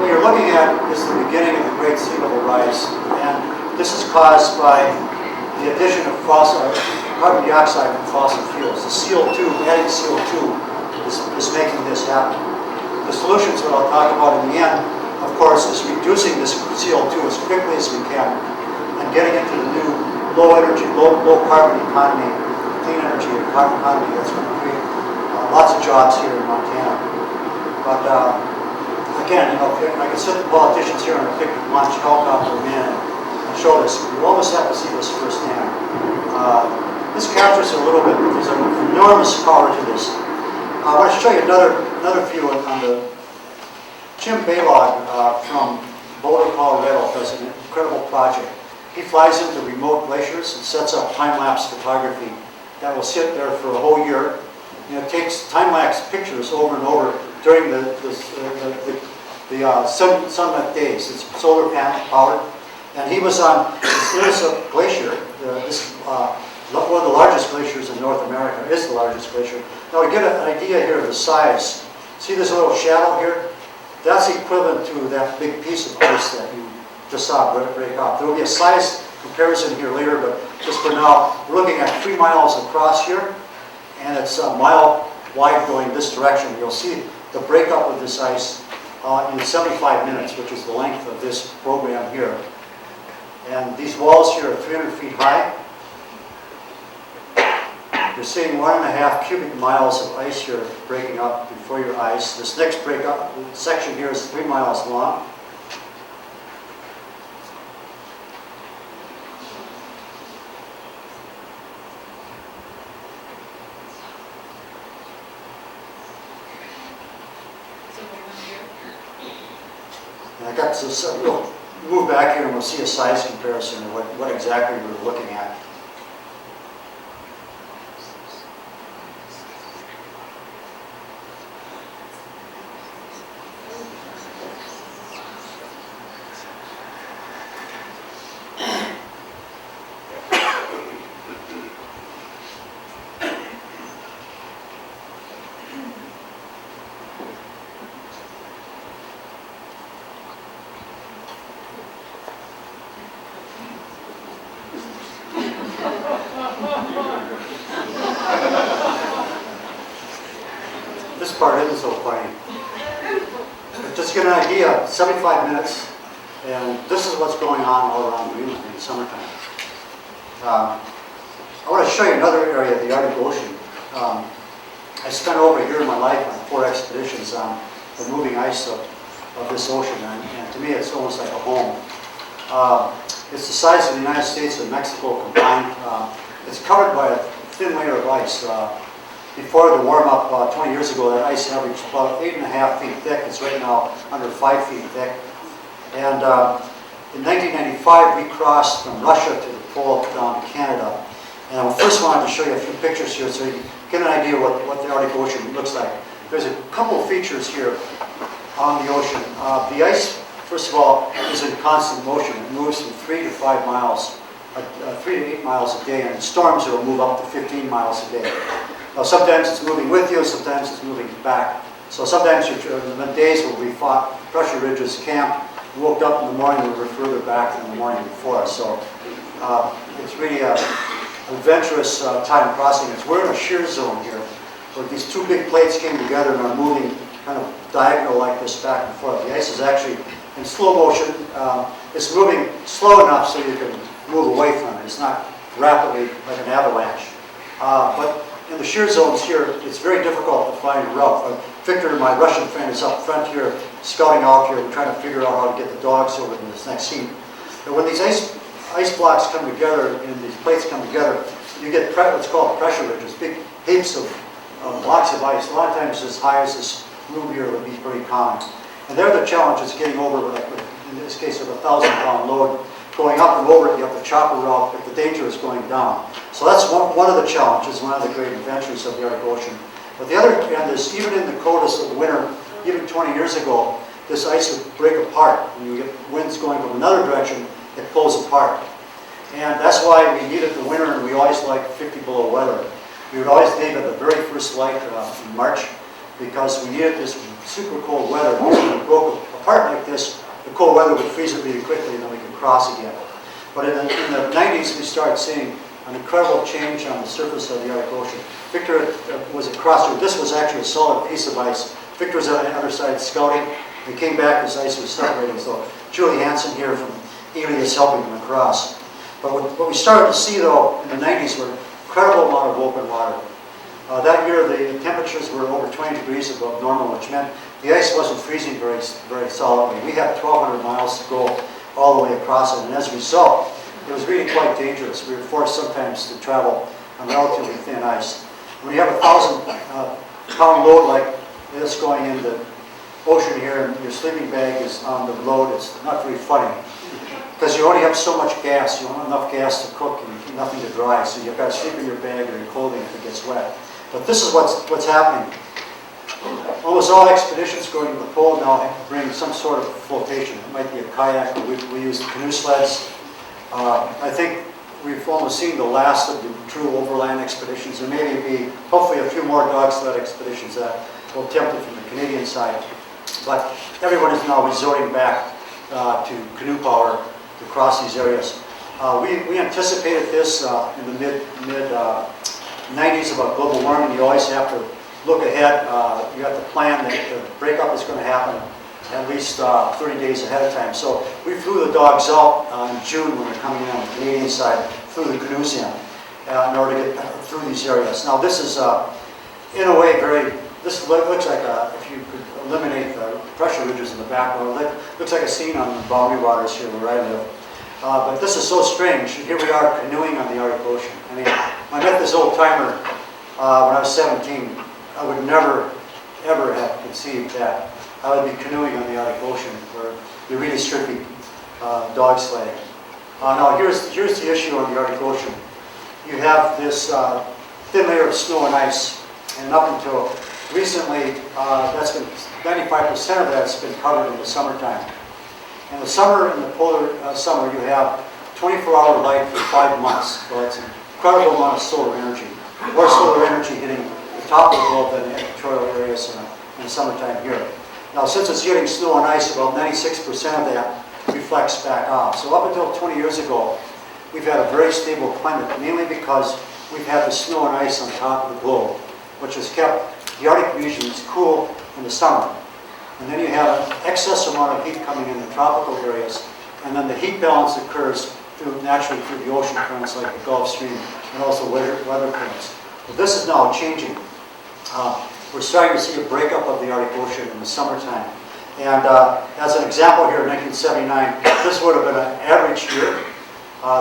What you're looking at is the beginning of the Great Sea Level rise, and this is caused by the addition of carbon dioxide from fossil fuels. The CO2, adding CO2 is making this happen. The solutions that I'll talk about in the end, of course, is reducing this CO2 as quickly as we can and getting into the new low energy, low carbon economy, clean energy economy that's going to create lots of jobs here in Montana. But again, if I could sit the politicians here on a picnic lunch, helicopter them in and show this. You almost have to see this firsthand. This captures a little bit. There's an enormous power to this. I want to show you another view on the Jim Baylog from Boulder, Colorado, does an incredible project. He flies into remote glaciers and sets up time-lapse photography that will sit there for a whole year. And it takes time-lapse pictures over and over during the sunlit days. It's solar panel powered. And he was on the Glacier, one of the largest glaciers in North America, is the largest glacier. Now we get an idea here of the size. See this little shadow here? That's equivalent to that big piece of ice that you just saw break off. There will be a size comparison here later, but just for now, we're looking at 3 miles across here, and it's a mile wide going this direction. You'll see the breakup of this ice in 75 minutes, which is the length of this program here. And these walls here are 300 feet high. You're seeing 1.5 cubic miles of ice here breaking up before your eyes. This next breakup section here is 3 miles long. And I got to, we'll move back here and we'll see a size comparison of what exactly we're looking at. This part isn't so funny. But just to get an idea, 75 minutes, and this is what's going on all around Greenland in the summertime. I want to show you another area of the Arctic Ocean. I spent over a year of my life on 4 expeditions on the moving ice of this ocean, and to me it's almost like a home. It's the size of the United States and Mexico combined. It's covered by a thin layer of ice. Before the warm-up 20 years ago, that ice averaged about 8.5 feet thick. It's right now under 5 feet thick. And in 1995, we crossed from Russia to the pole down to Canada. And I first wanted to show you a few pictures here so you get an idea what the Arctic Ocean looks like. There's a couple features here. on the ocean. The ice, first of all, is in constant motion. It moves from 3 to 5 miles, 3 to 8 miles a day, and in storms it will move up to 15 miles a day. Now sometimes it's moving with you, sometimes it's moving back. So sometimes the days where we fought pressure ridges, camped, woke up in the morning, we were further back than the morning before. So it's really a adventurous time crossing. We're in a shear zone here, where these two big plates came together and are moving kind of diagonal like this back and forth. The ice is actually in slow motion. It's moving slow enough so you can move away from it. It's not rapidly like an avalanche. But in the shear zones here, it's very difficult to find a route. Victor, my Russian friend, is up front here, scouting out here. We're trying to figure out how to get the dogs over to this next scene. And when these ice blocks come together and these plates come together, you get what's called pressure ridges, big heaps of blocks of ice. A lot of times as high as this room here would be pretty common. And there the challenge is getting over, like in this case, with a 1,000-pound load. Going up and over it, you have the chopper route, but the danger is going down. So that's one of the challenges, one of the great adventures of the Arctic Ocean. But the other end is, even in the coldest of the winter, even 20 years ago, this ice would break apart. When you get winds going from another direction, it pulls apart. And that's why we needed the winter, and we always liked 50 below weather. We would always leave at the very first light in March, because we needed this super cold weather. Because when it broke apart like this, the cold weather would freeze it really quickly, and then we could cross again. But in the 90s, we started seeing an incredible change on the surface of the Arctic Ocean. Victor was across here. This was actually a solid piece of ice. Victor was on the other side scouting. We came back, this ice was separating. So Julie Hansen here from Ely is helping them across. But what we started to see, though, in the 90s were an incredible amount of open water. That year, the temperatures were over 20 degrees above normal, which meant the ice wasn't freezing very solidly. We had 1,200 miles to go all the way across it, and as a result, it was really quite dangerous. We were forced sometimes to travel on relatively thin ice. When you have a 1,000-pound load like this going in the ocean here, and your sleeping bag is on the load, it's not very funny. Because you only have so much gas. You don't have enough gas to cook and nothing to dry, so you've got to sleep in your bag or your clothing if it gets wet. But this is what's happening. Almost all expeditions going to the pole now bring some sort of flotation. It might be a kayak, but we use canoe sleds. I think we've almost seen the last of the true overland expeditions. There may be, hopefully, a few more dog sled expeditions that will attempt it from the Canadian side. But everyone is now resorting back to canoe power to cross these areas. We anticipated this in the mid 90s about global warming. You always have to look ahead. You have to plan that the breakup is going to happen at least 30 days ahead of time. So we flew the dogs out in June when they're coming in on the Canadian side, flew the canoes in order to get through these areas. Now this is, in a way, this looks like if you could eliminate the pressure ridges in the background, it looks like a scene on the Boundary Waters here where I live. But this is so strange. Here we are canoeing on the Arctic Ocean. I mean, when I met this old timer when I was 17, I would never, ever have conceived that I would be canoeing on the Arctic Ocean, where you really should be dog sledding. Now, here's the issue on the Arctic Ocean. You have this thin layer of snow and ice, and up until recently, that's been 95% of that's been covered in the summertime. In the summer, in the polar summer, you have 24-hour light for 5 months. So it's an incredible amount of solar energy. More solar energy hitting the top of the globe than the equatorial areas in the summertime here. Now, since it's getting snow and ice, about 96% of that reflects back off. So up until 20 years ago, we've had a very stable climate, mainly because we've had the snow and ice on top of the globe, which has kept the Arctic regions cool in the summer. And then you have an excess amount of heat coming in the tropical areas, and then the heat balance occurs naturally through the ocean currents like the Gulf Stream and also weather currents. But this is now changing. We're starting to see a breakup of the Arctic Ocean in the summertime. And as an example here, in 1979, this would have been an average year.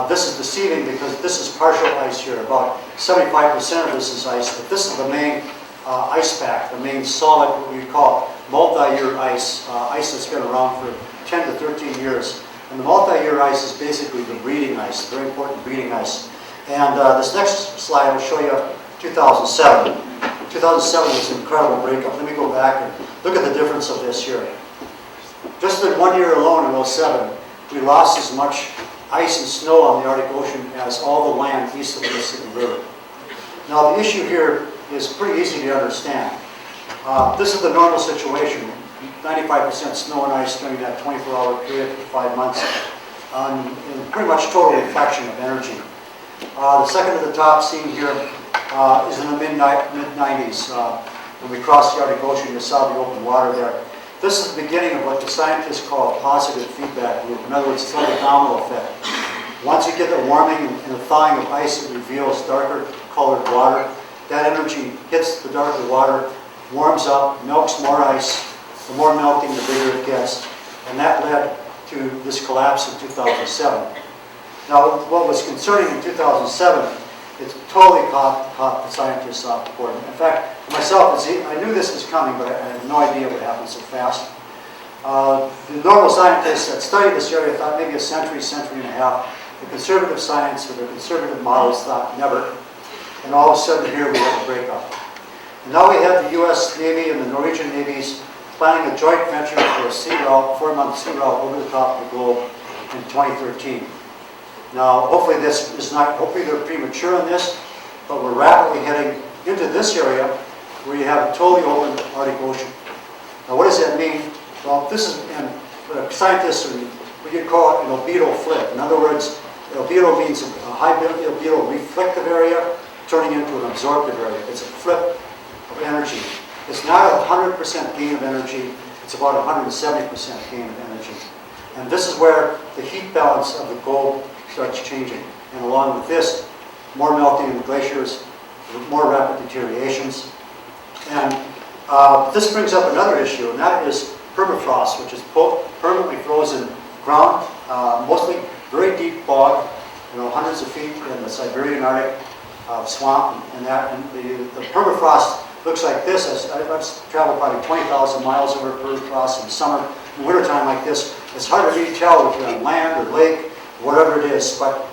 This is deceiving because this is partial ice here. About 75% of this is ice, but this is the main ice pack, the main solid, what we call multi-year ice, ice that's been around for 10 to 13 years. And the multi-year ice is basically the breeding ice, very important breeding ice. And this next slide will show you 2007. 2007 was an incredible breakup. Let me go back and look at the difference of this here. Just in 1 year alone, in 2007, we lost as much ice and snow on the Arctic Ocean as all the land east of the Mississippi River. Now, the issue here is pretty easy to understand. This is the normal situation. 95% snow and ice during that 24-hour period for 5 months, and pretty much total reflection of energy. The second to the top seen here is in the mid-90s. When we crossed the Arctic Ocean, you saw the open water there. This is the beginning of what the scientists call a positive feedback loop. In other words, it's like a domino effect. Once you get the warming and the thawing of ice, it reveals darker colored water. That energy hits the darker water, warms up, melts more ice. The more melting, the bigger it gets. And that led to this collapse in 2007. Now, what was concerning in 2007, it totally caught the scientists off board. In fact, myself, I knew this was coming, but I had no idea it would happen so fast. The normal scientists that studied this area thought maybe a century and a half. The conservative science or the conservative models thought never. And all of a sudden here we have a breakup. And now we have the US Navy and the Norwegian Navies planning a joint venture for a sea route, 4-month sea route over the top of the globe in 2013. Now, hopefully they're premature in this, but we're rapidly heading into this area where you have a totally open Arctic Ocean. Now, what does that mean? Well, this is, and scientists, we could call it an albedo flip. In other words, albedo means a high albedo reflective area turning into an absorptive area. It's a flip of energy. It's not a 100% gain of energy, it's about 170% gain of energy. And this is where the heat balance of the globe starts changing. And along with this, more melting in the glaciers, more rapid deteriorations. And this brings up another issue, and that is permafrost, which is permanently frozen ground, mostly very deep bog, hundreds of feet in the Siberian Arctic swamp. And the permafrost looks like this. I've traveled probably 20,000 miles over permafrost in summer. In wintertime like this, it's hard to really tell if you're on land or lake, whatever it is, but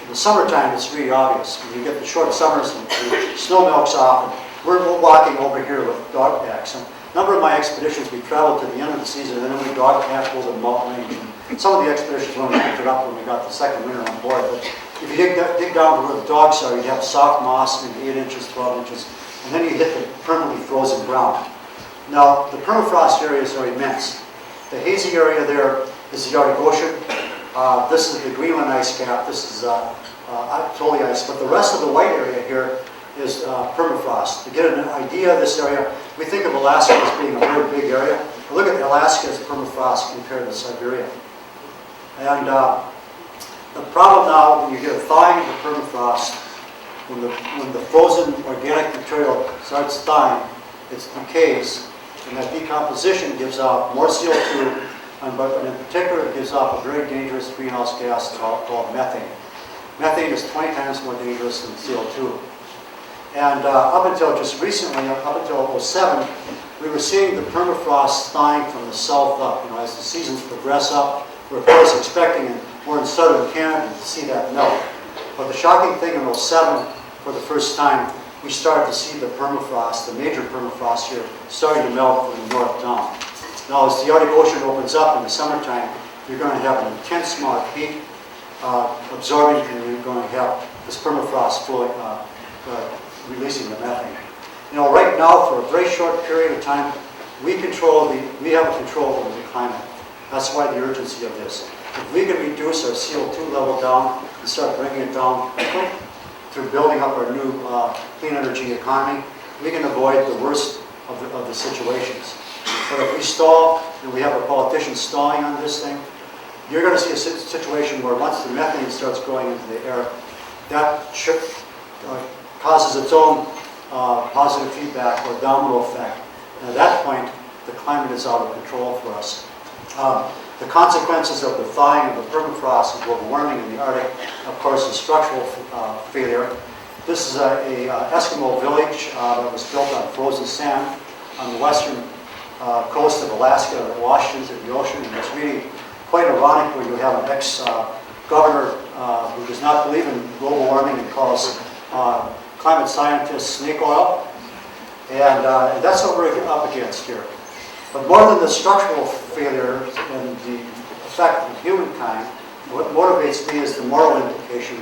in the summertime it's really obvious. When you get the short summers and the snow melts off, and we're walking over here with dog packs. And a number of my expeditions, we traveled to the end of the season, and then we dog packed over the mountain range. And some of the expeditions when we picked it up when we got the second winter on board. But if you dig down to where the dogs are, you'd have soft moss, maybe 8 inches, 12 inches, and then you hit the permanently frozen ground. Now, the permafrost areas are immense. The hazy area there is the Arctic Ocean. This is the Greenland ice cap. This is totally ice. But the rest of the white area here is permafrost. To get an idea of this area, we think of Alaska as being a very big area. But look at Alaska as permafrost compared to Siberia. And the problem now, when you get a thawing of the permafrost, when the frozen organic material starts thawing, it decays, and that decomposition gives out more CO2, but in particular it gives off a very dangerous greenhouse gas called methane. Methane is 20 times more dangerous than CO2. And up until just recently, up until 2007, we were seeing the permafrost thawing from the south up. As the seasons progress up, we're of course expecting, and we're in southern Canada, to see that melt. But the shocking thing in 2007, for the first time, we started to see the permafrost, the major permafrost here, starting to melt from the north down. Now, as the Arctic Ocean opens up in the summertime, you're going to have an intense amount of heat absorbing, and you're going to have this permafrost flowing, releasing the methane. Right now, for a very short period of time, we have a control over the climate. That's why the urgency of this. If we can reduce our CO2 level down and start bringing it down quickly through building up our new clean energy economy, we can avoid the worst of the situations. But if we stall, and we have our politicians stalling on this thing, you're going to see a situation where once the methane starts going into the air, that causes its own positive feedback or domino effect. And at that point, the climate is out of control for us. The consequences of the thawing of the permafrost and global warming in the Arctic, of course, is structural failure. This is a Eskimo village that was built on frozen sand on the western coast of Alaska that washes into the ocean. And it's really quite ironic when you have an ex-governor who does not believe in global warming and calls climate scientists snake oil. And that's what we're up against here. But more than the structural failure and the effect on humankind, what motivates me is the moral implication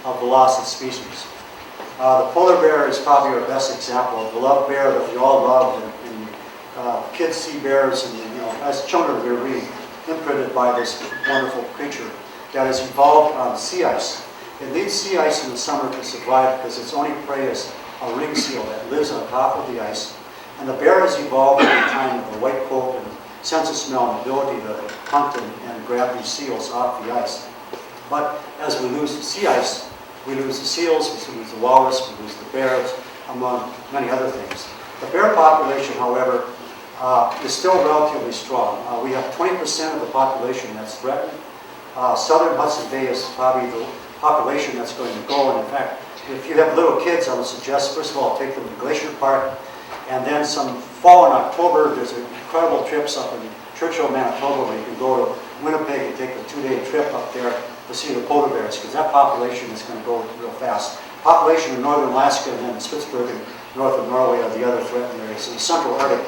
of the loss of species. The polar bear is probably our best example. The beloved bear that we all love, and kids see bears, and as children we're really imprinted by this wonderful creature that has evolved on sea ice. It needs sea ice in the summer to survive because its only prey is a ring seal that lives on top of the ice. And the bear has evolved over time with a white coat and sense of smell and ability to hunt and grab these seals off the ice. But as we lose the sea ice, we lose the seals, we lose the walrus, we lose the bears, among many other things. The bear population, however, is still relatively strong. We have 20% of the population that's threatened. Southern Hudson Bay is probably the population that's going to go. And in fact, if you have little kids, I would suggest, first of all, take them to Glacier Park. And then some fall in October, there's incredible trips up in Churchill, Manitoba, where you can go to Winnipeg and take a 2-day trip up there to see the polar bears, because that population is going to go real fast. Population in northern Alaska and then Spitsbergen and north of Norway are the other threatened areas. In the Central Arctic,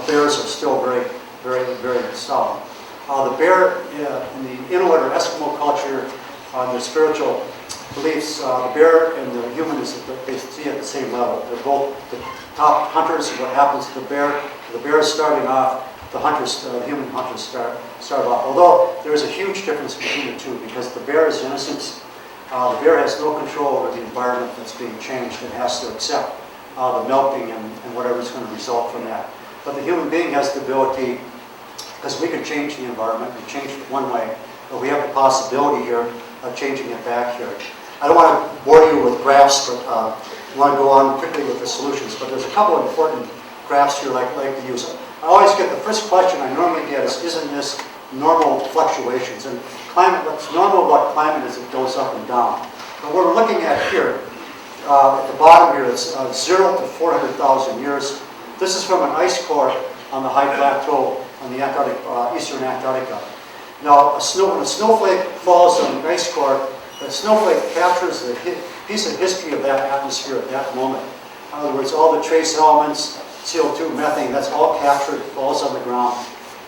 bears are still very, very, very solid. The bear in the Inuit or Eskimo culture, their spiritual beliefs, the bear and the human they see at the same level. They're both the top hunters. What happens to the bear? The bear is starting off. The hunters, human hunters start off. Although there is a huge difference between the two, because the bear is innocent. The bear has no control over the environment that's being changed and has to accept the melting and whatever is going to result from that. But the human being has the ability, because we can change the environment, we change it one way, but we have the possibility here of changing it back here. I don't want to bore you with graphs, but I want to go on quickly with the solutions. But there's a couple of important graphs here I'd like to use. I always get the first question I normally get is, isn't this normal fluctuations? And climate, what's normal about climate is it goes up and down. But what we're looking at here, at the bottom here, is 0 to 400,000 years. This is from an ice core on the high plateau on the Antarctic, eastern Antarctica. Now, when a snowflake falls on the ice core, the snowflake captures the piece of history of that atmosphere at that moment. In other words, all the trace elements, CO2, methane, that's all captured, falls on the ground.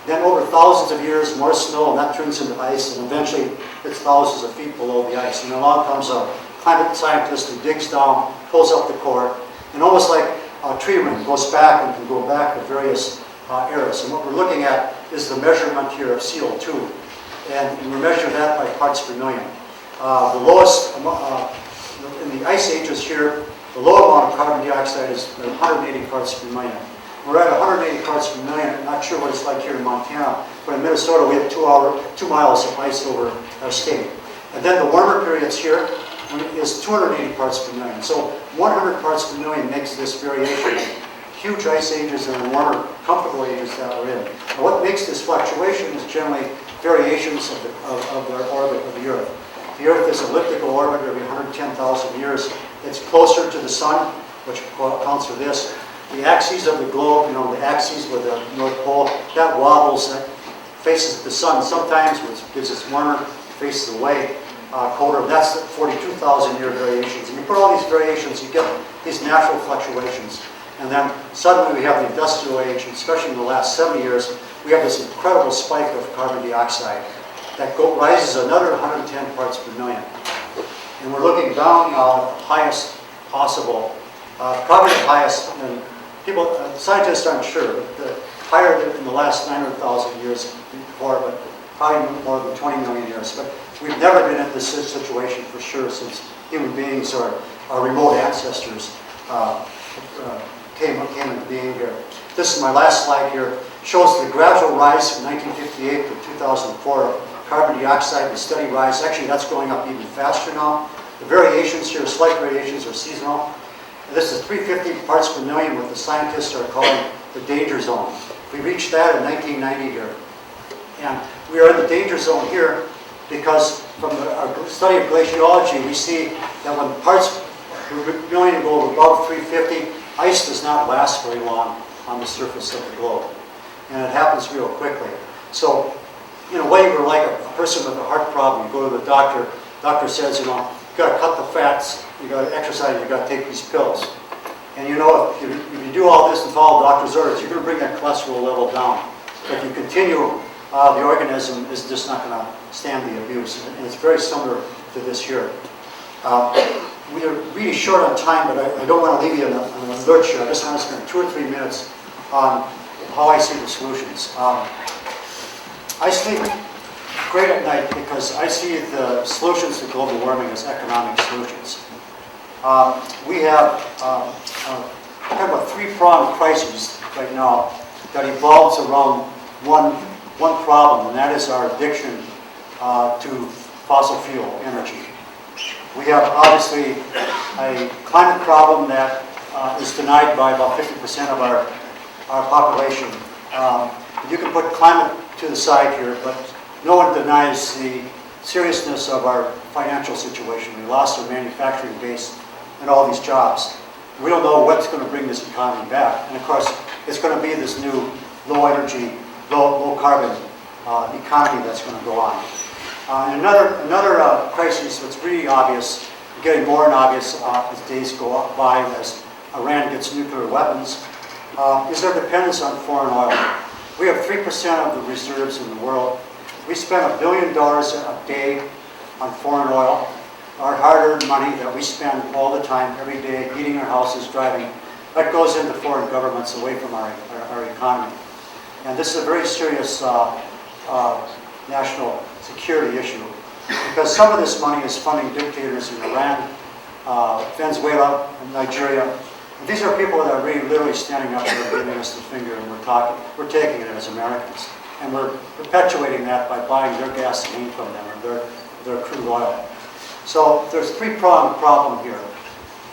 Then over thousands of years, more snow, and that turns into ice, and eventually it's thousands of feet below the ice. And along comes a climate scientist who digs down, pulls up the core, and almost like a tree ring, goes back and can go back to various eras. And what we're looking at is the measurement here of CO2. And we measure that by parts per million. The lowest, in the ice ages here, the low amount of carbon dioxide is 180 parts per million. We're at 180 parts per million. I'm not sure what it's like here in Montana, but in Minnesota we have 2 miles of ice over our state. And then the warmer periods here is 280 parts per million. So 100 parts per million makes this variation. Huge ice ages and the warmer, comfortable ages that we're in. Now what makes this fluctuation is generally variations of the orbit of the Earth. The Earth is elliptical orbit every 110,000 years. It's closer to the sun, which accounts for this. The axes of the globe, the axes with the North Pole, that wobbles, that faces the sun sometimes, which gives us warmer, faces away, colder. That's the 42,000 year variations. And you put all these variations, you get these natural fluctuations. And then suddenly we have the industrial age, and especially in the last 70 years, we have this incredible spike of carbon dioxide that rises another 110 parts per million. And we're looking down now at the highest possible, probably the highest, and scientists aren't sure, but the higher than in the last 900,000 years before, but probably more than 20 million years. But we've never been in this situation for sure since human beings or our remote ancestors came into being here. This is my last slide here. Shows the gradual rise from 1958 to 2004 of carbon dioxide, the steady rise. Actually, that's going up even faster now. The variations here, slight variations, are seasonal. And this is 350 parts per million, what the scientists are calling the danger zone. We reached that in 1990 here. And we are in the danger zone here because from our study of glaciology, we see that when parts per million go above 350, ice does not last very long on the surface of the globe. And it happens real quickly. So, in a way, we're like a person with a heart problem. You go to the doctor, doctor says, you've got to cut the fats, you've got to exercise, you've got to take these pills. And you know, if you do all this and follow doctor's orders, you're going to bring that cholesterol level down. If you continue, the organism is just not going to stand the abuse. And it's very similar to this here. We are really short on time, but I don't want to leave you in a lurch here. I just want to spend 2 or 3 minutes on how I see the solutions. I sleep great at night because I see the solutions to global warming as economic solutions. We have kind of a three-pronged crisis right now that evolves around one problem, and that is our addiction to fossil fuel energy. We have obviously a climate problem that is denied by about 50% of our population. You can put climate to the side here, but no one denies the seriousness of our financial situation. We lost our manufacturing base and all these jobs. We don't know what's going to bring this economy back. And of course, it's going to be this new low energy, low carbon economy that's going to go on. Another crisis that's really obvious, getting more and obvious as days go by as Iran gets nuclear weapons, is our dependence on foreign oil. We have 3% of the reserves in the world. We spend $1 billion a day on foreign oil, our hard-earned money that we spend all the time, every day, heating our houses, driving. That goes into foreign governments away from our economy. And this is a very serious national security issue because some of this money is funding dictators in Iran, Venezuela, and Nigeria. And these are people that are really literally standing up and giving us the finger, and we're taking it as Americans. And we're perpetuating that by buying their gasoline from them or their crude oil. So there's a three-pronged problem here.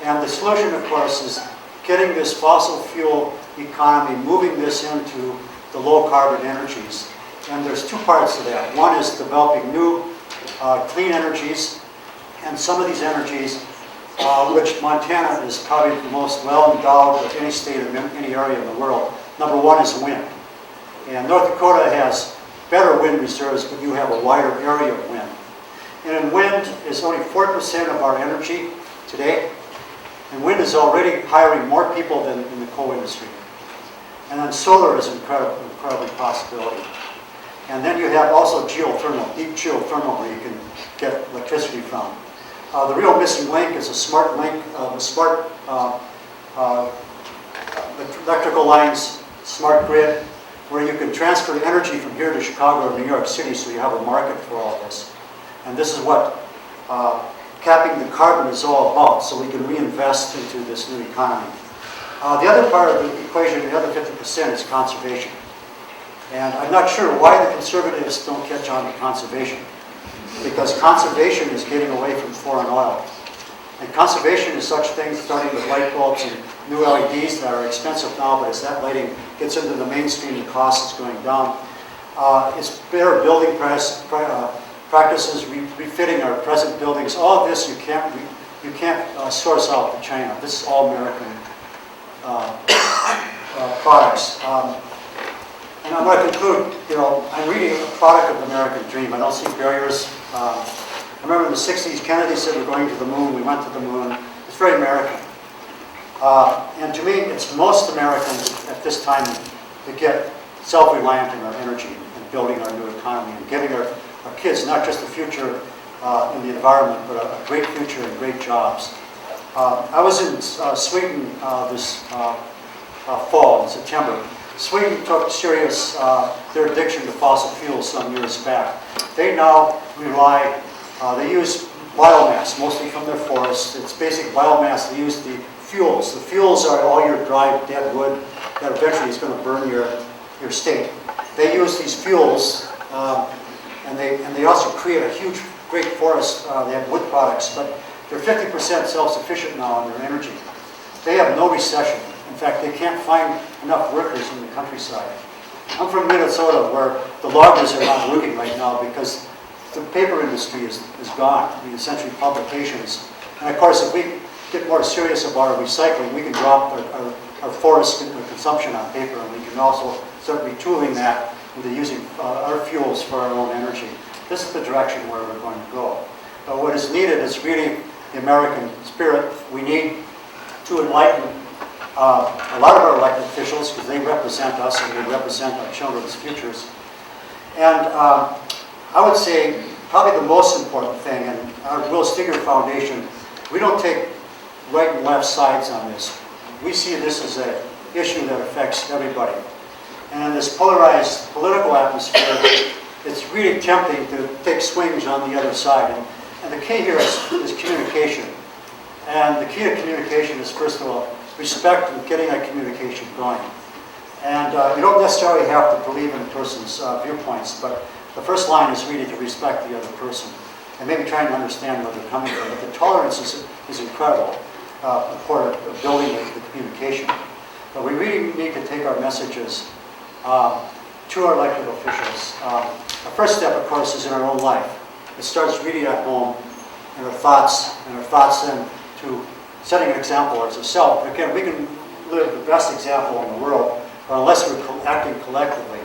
And the solution, of course, is getting this fossil fuel economy, moving this into the low-carbon energies. And there's two parts to that. One is developing new clean energies, and some of these energies, which Montana is probably the most well-endowed of any state in any area in the world. Number one is wind. And North Dakota has better wind reserves, but you have a wider area of wind. And in wind is only 4% of our energy today. And wind is already hiring more people than in the coal industry. And then solar is incredibly possibility. And then you have also geothermal, deep geothermal, where you can get electricity from. The real missing link is a smart link, smart electrical lines, smart grid, where you can transfer energy from here to Chicago or New York City, so you have a market for all this. And this is what capping the carbon is all about, so we can reinvest into this new economy. The other part of the equation, the other 50%, is conservation. And I'm not sure why the conservatives don't catch on to conservation, because conservation is getting away from foreign oil. And conservation is such things, starting with light bulbs and new LEDs that are expensive now, but as that lighting gets into the mainstream, the cost is going down. It's better building practices, refitting our present buildings. All of this you can't source out to China. This is all American products. And I'm going to conclude, I'm reading a product of the American dream. I don't see barriers. I remember in the 60s, Kennedy said we're going to the moon. We went to the moon. It's very American. And to me, it's most American at this time to get self-reliant in our energy and building our new economy and giving our kids not just a future in the environment, but a great future and great jobs. I was in Sweden this fall, in September. Sweden took serious their addiction to fossil fuels some years back. They now rely, they use biomass, mostly from their forests. It's basic biomass. They use the fuels. The fuels are all your dry, dead wood that eventually is going to burn your state. They use these fuels, and they also create a huge, great forest. They have wood products, but they're 50% self-sufficient now in their energy. They have no recession. In fact, they can't find enough workers in the countryside. I'm from Minnesota, where the loggers are not working right now because the paper industry is gone, essentially publications. And of course, if we get more serious about our recycling, we can drop our forest consumption on paper, and we can also start retooling that into using our fuels for our own energy. This is the direction where we're going to go. But what is needed is really the American spirit. We need to enlighten a lot of our elected officials, because they represent us and they represent our children's futures. And I would say probably the most important thing, and our Will Steger Foundation, we don't take right and left sides on this. We see this as an issue that affects everybody. And in this polarized political atmosphere, it's really tempting to take swings on the other side. And the key here is communication. And the key to communication is, first of all, respect and getting that communication going. And you don't necessarily have to believe in a person's viewpoints, but the first line is really to respect the other person and maybe trying to understand where they're coming from. But the tolerance is incredible, part of building the communication. But we really need to take our messages to our elected officials. The first step, of course, is in our own life. It starts really at home, and our thoughts then to setting an example as a self. Again, we can live the best example in the world, but unless we're acting collectively,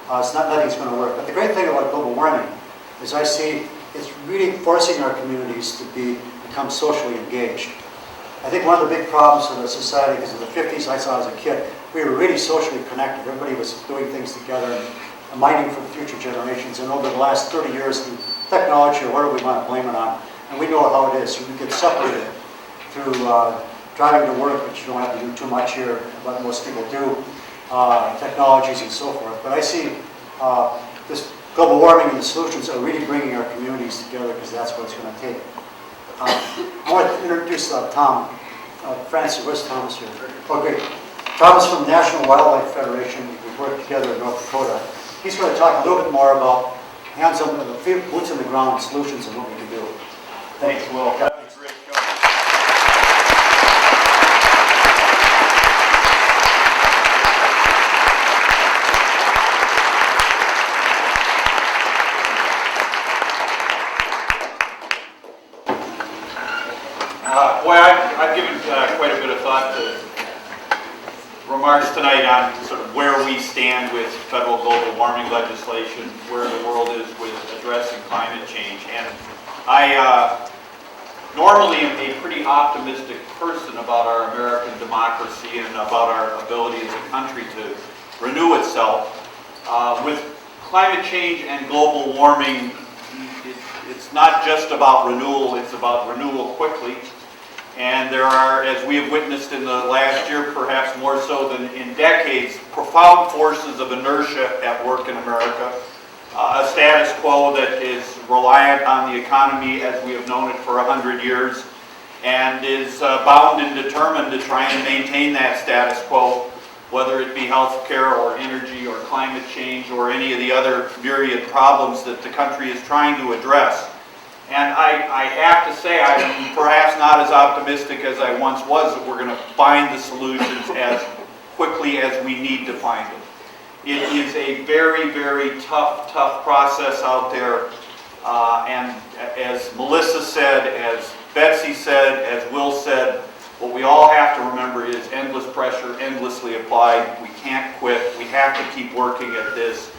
nothing's going to work. But the great thing about global warming is I see it's really forcing our communities to become socially engaged. I think one of the big problems in the society, because in the 50s I saw as a kid, we were really socially connected. Everybody was doing things together and mining for the future generations. And over the last 30 years, through technology or whatever we want to blame it on, and we know how it is. We get separated through driving to work, which you don't have to do too much here, but most people do, technologies and so forth. But I see this global warming and the solutions are really bringing our communities together, because that's what it's going to take. I want to introduce Tom. Francis, where's Thomas here? Oh, great. Thomas from National Wildlife Federation. We work together in North Dakota. He's going to talk a little bit more about hands-on, boots on the ground solutions and what we can do. Thanks, Will. Yeah. Boy, I've given quite a bit of thought to remarks tonight on sort of where we stand with federal global warming legislation, where the world is with addressing climate change. And I normally am a pretty optimistic person about our American democracy and about our ability as a country to renew itself. With climate change and global warming, it's not just about renewal, it's about renewal quickly. And there are, as we have witnessed in the last year, perhaps more so than in decades, profound forces of inertia at work in America. A status quo that is reliant on the economy as we have known it for 100 years, and is bound and determined to try and maintain that status quo, whether it be healthcare or energy or climate change or any of the other myriad problems that the country is trying to address. And I have to say, I'm perhaps not as optimistic as I once was that we're going to find the solutions as quickly as we need to find them. It is a very, very tough process out there. And as Melissa said, as Betsy said, as Will said, what we all have to remember is endless pressure, endlessly applied. We can't quit. We have to keep working at this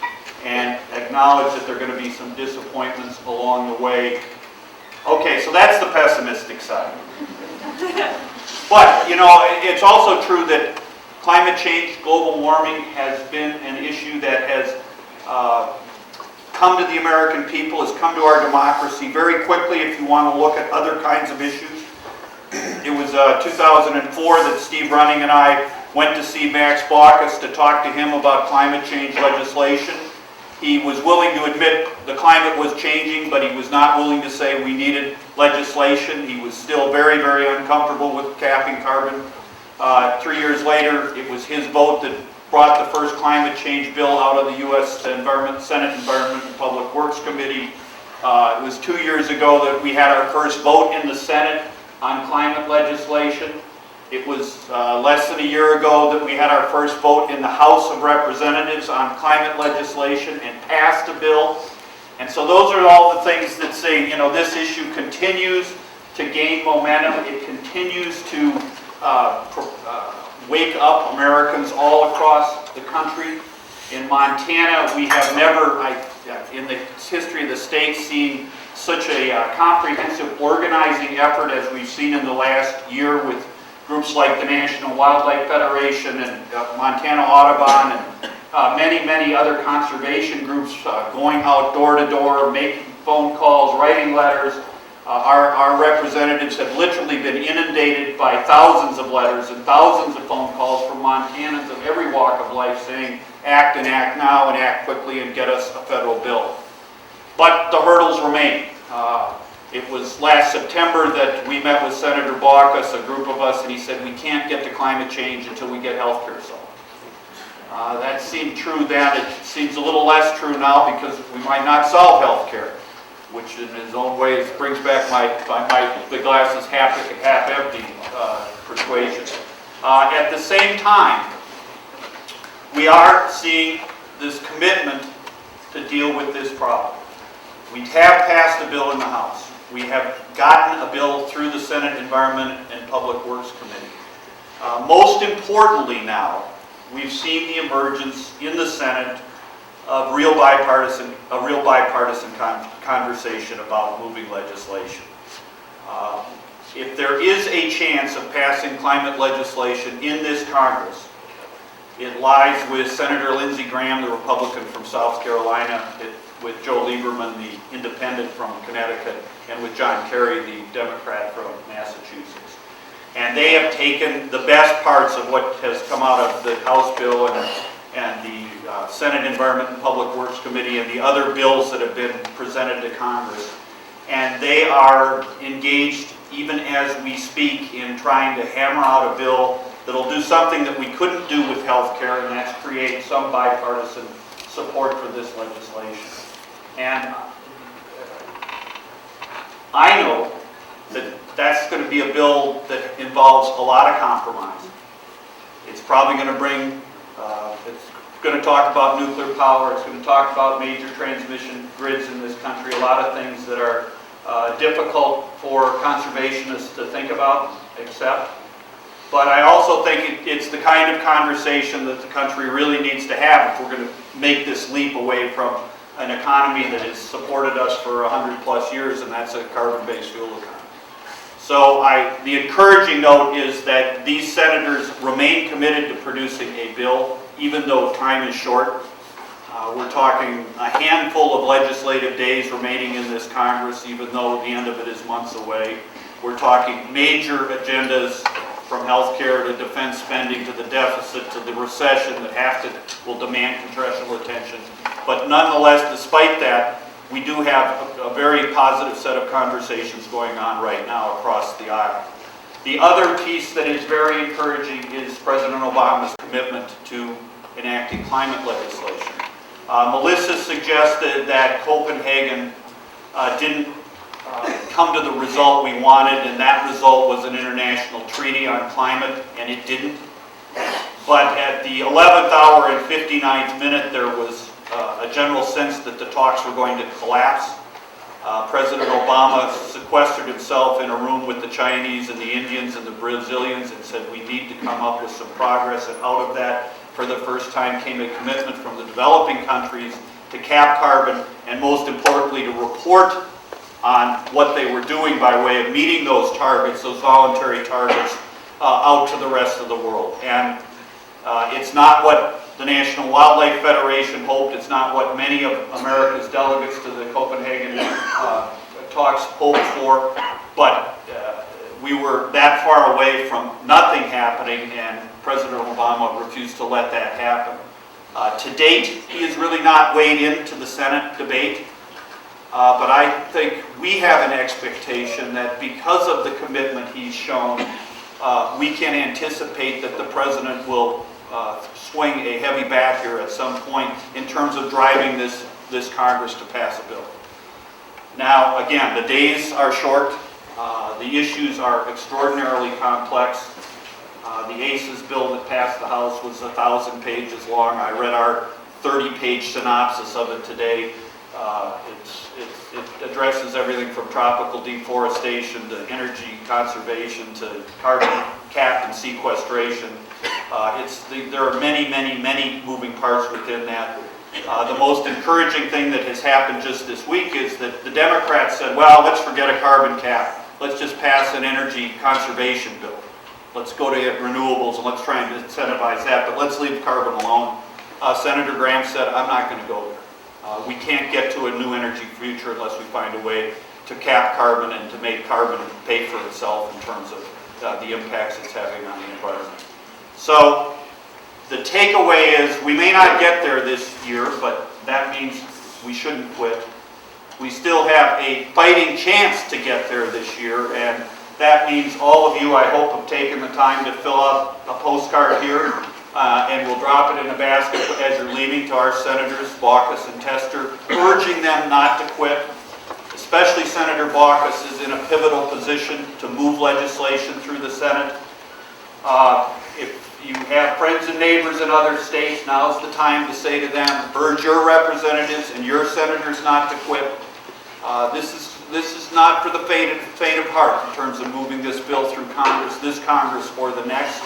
and acknowledge that there are going to be some disappointments along the way. Okay, so that's the pessimistic side. But, you know, it's also true that climate change, global warming has been an issue that has come to the American people, has come to our democracy very quickly if you want to look at other kinds of issues. It was 2004 that Steve Running and I went to see Max Baucus to talk to him about climate change legislation. He was willing to admit the climate was changing, but he was not willing to say we needed legislation. He was still very, very uncomfortable with capping carbon. 3 years later, it was his vote that brought the first climate change bill out of the U.S. Senate Environment and Public Works Committee. It was 2 years ago that we had our first vote in the Senate on climate legislation. It was less than a year ago that we had our first vote in the House of Representatives on climate legislation and passed a bill. And so those are all the things that say, you know, this issue continues to gain momentum. It continues to wake up Americans all across the country. In Montana, we have never, in the history of the state, seen such a comprehensive organizing effort as we've seen in the last year with groups like the National Wildlife Federation and Montana Audubon and many other conservation groups going out door to door, making phone calls, writing letters. Our representatives have literally been inundated by thousands of letters and thousands of phone calls from Montanans of every walk of life saying, act and act now and act quickly and get us a federal bill. But the hurdles remain. It was last September that we met with Senator Baucus, a group of us, and he said we can't get to climate change until we get health care solved. That seemed true then. It seems a little less true now because we might not solve health care, which in his own ways brings back the glasses half empty persuasion. At the same time, we are seeing this commitment to deal with this problem. We have passed a bill in the House. We have gotten a bill through the Senate Environment and Public Works Committee. Most importantly now, we've seen the emergence in the Senate of a real bipartisan conversation about moving legislation. If there is a chance of passing climate legislation in this Congress, it lies with Senator Lindsey Graham, the Republican from South Carolina, with Joe Lieberman, the independent from Connecticut, and with John Kerry, the Democrat from Massachusetts. And they have taken the best parts of what has come out of the House bill and the Senate Environment and Public Works Committee and the other bills that have been presented to Congress. And they are engaged, even as we speak, in trying to hammer out a bill that'll do something that we couldn't do with health care, and that's create some bipartisan support for this legislation. And I know that that's going to be a bill that involves a lot of compromise. It's probably going to bring, it's going to talk about nuclear power, it's going to talk about major transmission grids in this country, a lot of things that are difficult for conservationists to think about, accept. But I also think it's the kind of conversation that the country really needs to have if we're going to make this leap away from an economy that has supported us for 100+ years, and that's a carbon-based fuel economy. So the encouraging note is that these senators remain committed to producing a bill, even though time is short. We're talking a handful of legislative days remaining in this Congress, even though the end of it is months away. We're talking major agendas from health care to defense spending to the deficit to the recession that will demand congressional attention. But nonetheless, despite that, we do have a very positive set of conversations going on right now across the aisle. The other piece that is very encouraging is President Obama's commitment to enacting climate legislation. Melissa suggested that Copenhagen didn't come to the result we wanted, and that result was an international treaty on climate, and it didn't. But at the 11th hour and 59th minute, there was a general sense that the talks were going to collapse. President Obama sequestered himself in a room with the Chinese and the Indians and the Brazilians and said we need to come up with some progress, and out of that, for the first time, came a commitment from the developing countries to cap carbon and, most importantly, to report on what they were doing by way of meeting those targets, those voluntary targets, out to the rest of the world. And it's not what the National Wildlife Federation hoped. It's not what many of America's delegates to the Copenhagen talks hoped for, but we were that far away from nothing happening, and President Obama refused to let that happen. To date, he has really not weighed into the Senate debate. But I think we have an expectation that because of the commitment he's shown, we can anticipate that the President will swing a heavy bat here at some point in terms of driving this Congress to pass a bill. Now, again, the days are short. The issues are extraordinarily complex. The ACES bill that passed the House was 1,000 pages long. I read our 30-page synopsis of it today. It addresses everything from tropical deforestation to energy conservation to carbon cap and sequestration. There are many moving parts within that. The most encouraging thing that has happened just this week is that the Democrats said, well, let's forget a carbon cap. Let's just pass an energy conservation bill. let's go to renewables and let's try and incentivize that, but let's leave carbon alone. Senator Graham said, I'm not going to go there. We can't get to a new energy future unless we find a way to cap carbon and to make carbon pay for itself in terms of the impacts it's having on the environment. So the takeaway is we may not get there this year, but that means we shouldn't quit. We still have a fighting chance to get there this year, and that means all of you, I hope, have taken the time to fill out a postcard here, and we'll drop it in a basket as you're leaving to our senators, Baucus and Tester, urging them not to quit. Especially Senator Baucus is in a pivotal position to move legislation through the Senate. If you have friends and neighbors in other states, now's the time to say to them, urge your representatives and your senators not to quit. This is not for the faint of heart in terms of moving this bill through Congress, this Congress or the next.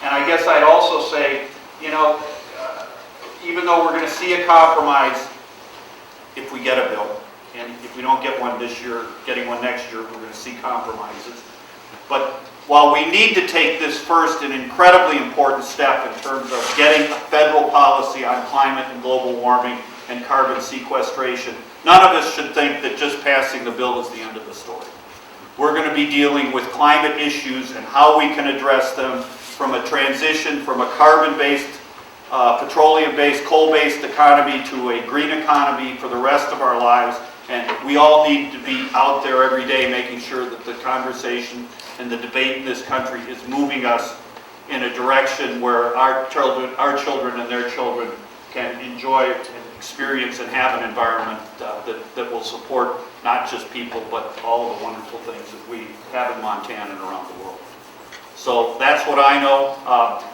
And I guess I'd also say, even though we're going to see a compromise if we get a bill, and if we don't get one this year, getting one next year, we're going to see compromises. But while we need to take this first and incredibly important step in terms of getting a federal policy on climate and global warming and carbon sequestration, none of us should think that just passing the bill is the end of the story. We're going to be dealing with climate issues and how we can address them from a transition from a carbon-based, petroleum-based, coal-based economy to a green economy for the rest of our lives. And we all need to be out there every day making sure that the conversation and the debate in this country is moving us in a direction where our children and their children can enjoy and experience and have an environment that will support not just people, but all of the wonderful things that we have in Montana and around the world. So that's what I know.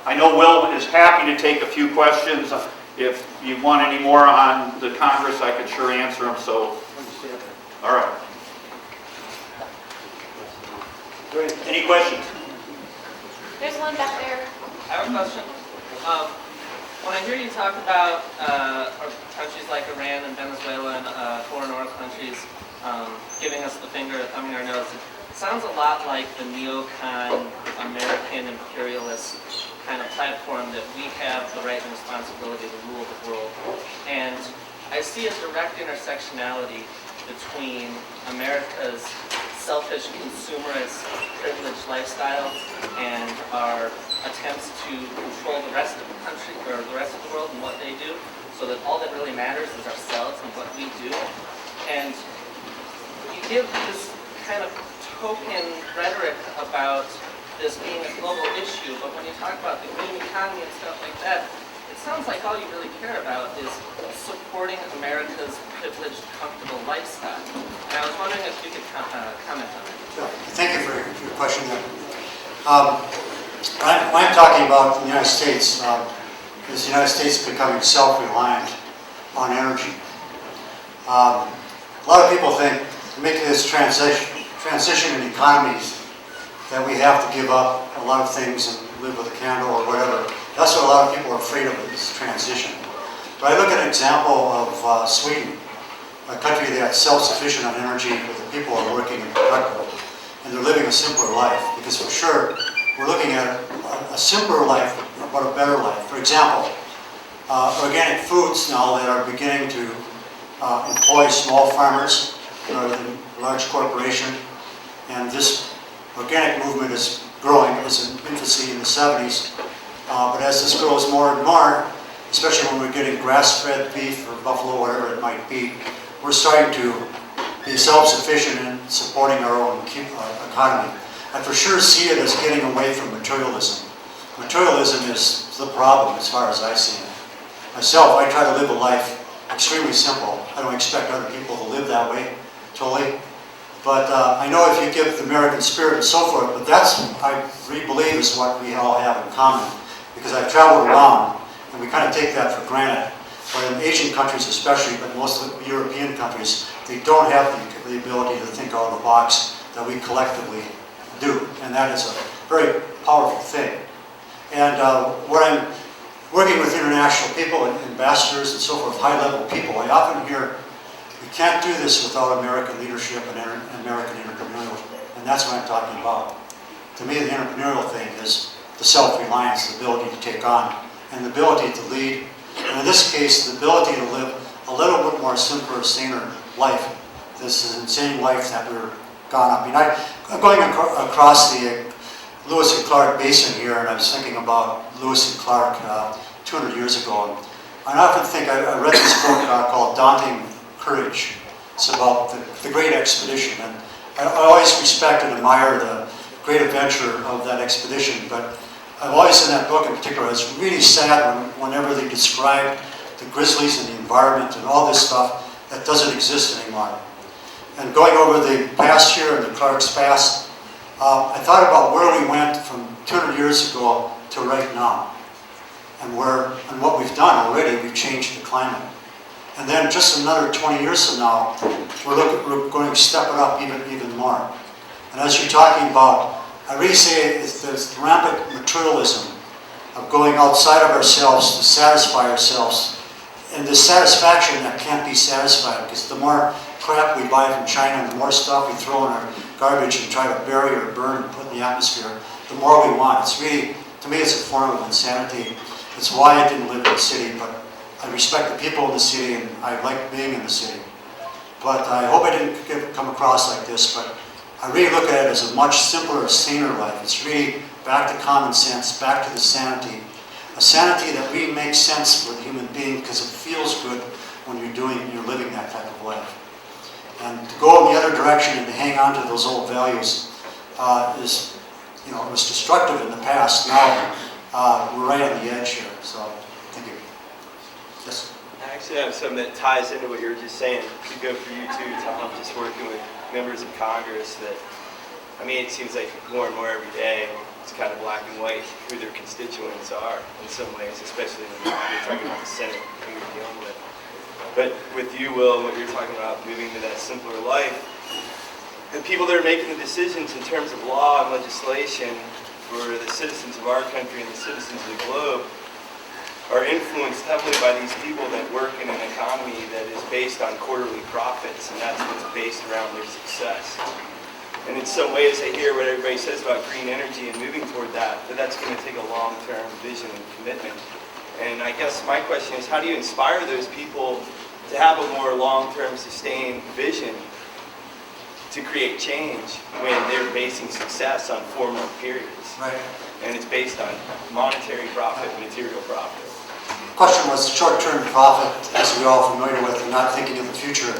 I know Will is happy to take a few questions. If you want any more on the Congress, I can sure answer them. So, all right. Any questions? There's one back there. I have a question. When I hear you talk about countries like Iran and Venezuela and foreign oil countries giving us the finger, thumbing our nose, it sounds a lot like the neocon American imperialist kind of platform that we have the right and responsibility to rule the world. And I see a direct intersectionality between America's selfish, consumerist, privileged lifestyle and our attempts to control the rest of the country or the rest of the world and what they do, so that all that really matters is ourselves and what we do. And you give this kind of token rhetoric about this being a global issue, but when you talk about the green economy and stuff like that, it sounds like all you really care about is supporting America's privileged, comfortable lifestyle. And I was wondering if you could comment on that. Sure. Thank you for your question there. When I'm talking about the United States, is the United States becoming self-reliant on energy. A lot of people think making this transition in economies that we have to give up a lot of things and live with a candle or whatever. That's what a lot of people are afraid of, is transition. But I look at an example of Sweden, a country that's self-sufficient on energy, where the people are working and productive, and they're living a simpler life. Because for sure, we're looking at a simpler life, but a better life. For example, organic foods now that are beginning to employ small farmers rather than large corporation, and this organic movement is growing. It was in infancy in the 70s, but as this grows more and more, especially when we're getting grass-fed beef or buffalo, whatever it might be, we're starting to be self-sufficient in supporting our own economy. I for sure see it as getting away from materialism. Materialism is the problem as far as I see it. Myself, I try to live a life extremely simple. I don't expect other people to live that way, totally. But I know if you give the American spirit and so forth, but that's, I really believe, is what we all have in common. Because I've traveled around, and we kind of take that for granted. But in Asian countries especially, but most of the European countries, they don't have the ability to think out of the box that we collectively do. And that is a very powerful thing. And when I'm working with international people, and ambassadors and so forth, high-level people, I often hear, we can't do this without American leadership and American entrepreneurship. And that's what I'm talking about. to me, the entrepreneurial thing is the self-reliance, the ability to take on, and the ability to lead. And in this case, the ability to live a little bit more simpler, saner life. This is insane life that we're gone up. I mean, I'm going across the Lewis and Clark Basin here, and I was thinking about Lewis and Clark 200 years ago. And I often think, I read this book called Daunting Courage. It's about the great expedition, and I always respect and admire the great adventure of that expedition, but I've always, in that book in particular, it's really sad whenever they describe the grizzlies and the environment and all this stuff that doesn't exist anymore. And going over the past here and the Clark's past, I thought about where we went from 200 years ago to right now, and what we've done already. We've changed the climate. And then just another 20 years from now, we're going to step it up even more. And as you're talking about, I really say it's this rampant materialism of going outside of ourselves to satisfy ourselves, and this satisfaction that can't be satisfied, because the more crap we buy from China, the more stuff we throw in our garbage and try to bury or burn and put in the atmosphere, the more we want. It's really, to me, it's a form of insanity. It's why I didn't live in the city, but I respect the people in the city, and I like being in the city. But I hope I didn't come across like this, but I really look at it as a much simpler, saner life. It's really back to common sense, back to the sanity. A sanity that really makes sense for the human being because it feels good when you're living that type of life. And to go in the other direction and to hang on to those old values is, it was destructive in the past. Now we're right on the edge here. So, thank you. Yes. I actually have something that ties into what you were just saying. To go for you too, Tom, just working with members of Congress that, it seems like more and more every day, it's kind of black and white who their constituents are in some ways, especially when you're talking about the Senate, who you're dealing with. But with you, Will, what you're talking about, moving to that simpler life, the people that are making the decisions in terms of law and legislation for the citizens of our country and the citizens of the globe are influenced heavily by these people that work in an economy that is based on quarterly profits, and that's what's based around their success. And in some ways, I hear what everybody says about green energy and moving toward that, but that's going to take a long-term vision and commitment. And I guess my question is, how do you inspire those people to have a more long-term, sustained vision to create change when they're basing success on 4-month periods? Right. And it's based on monetary profit, material profit. The question was short-term profit, as we're all familiar with, and not thinking of the future.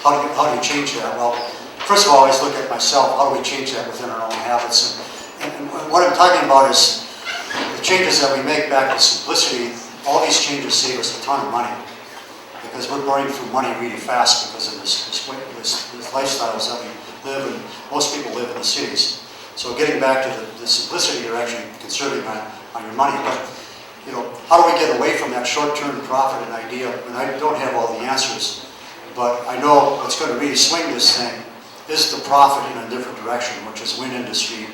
How do you change that? Well, first of all, I always look at myself. How do we change that within our own habits? And what I'm talking about is the changes that we make back to simplicity. All these changes save us a ton of money because we're burning through money really fast because of this lifestyles that we live in. Most people live in the cities. So getting back to the simplicity, you're actually conserving on your money. But how do we get away from that short-term profit and idea? And I don't have all the answers, but I know what's going to really swing this thing is the profit in a different direction, which is wind industry,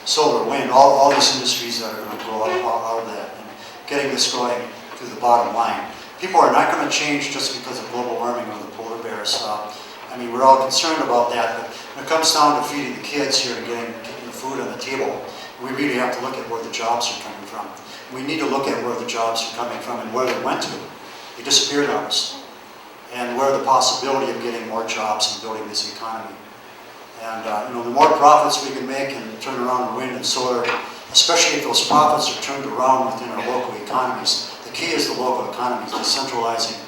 solar, wind, all these industries that are going to grow out of that, and getting this going to the bottom line. People are not going to change just because of global warming or the polar bears. We're all concerned about that, but when it comes down to feeding the kids here and getting the food on the table, we really have to look at where the jobs are coming from. We need to look at where the jobs are coming from and where they went to. They disappeared on us. And where the possibility of getting more jobs and building this economy. And the more profits we can make and turn around wind and solar, especially if those profits are turned around within our local economies. The key is the local economies, decentralizing.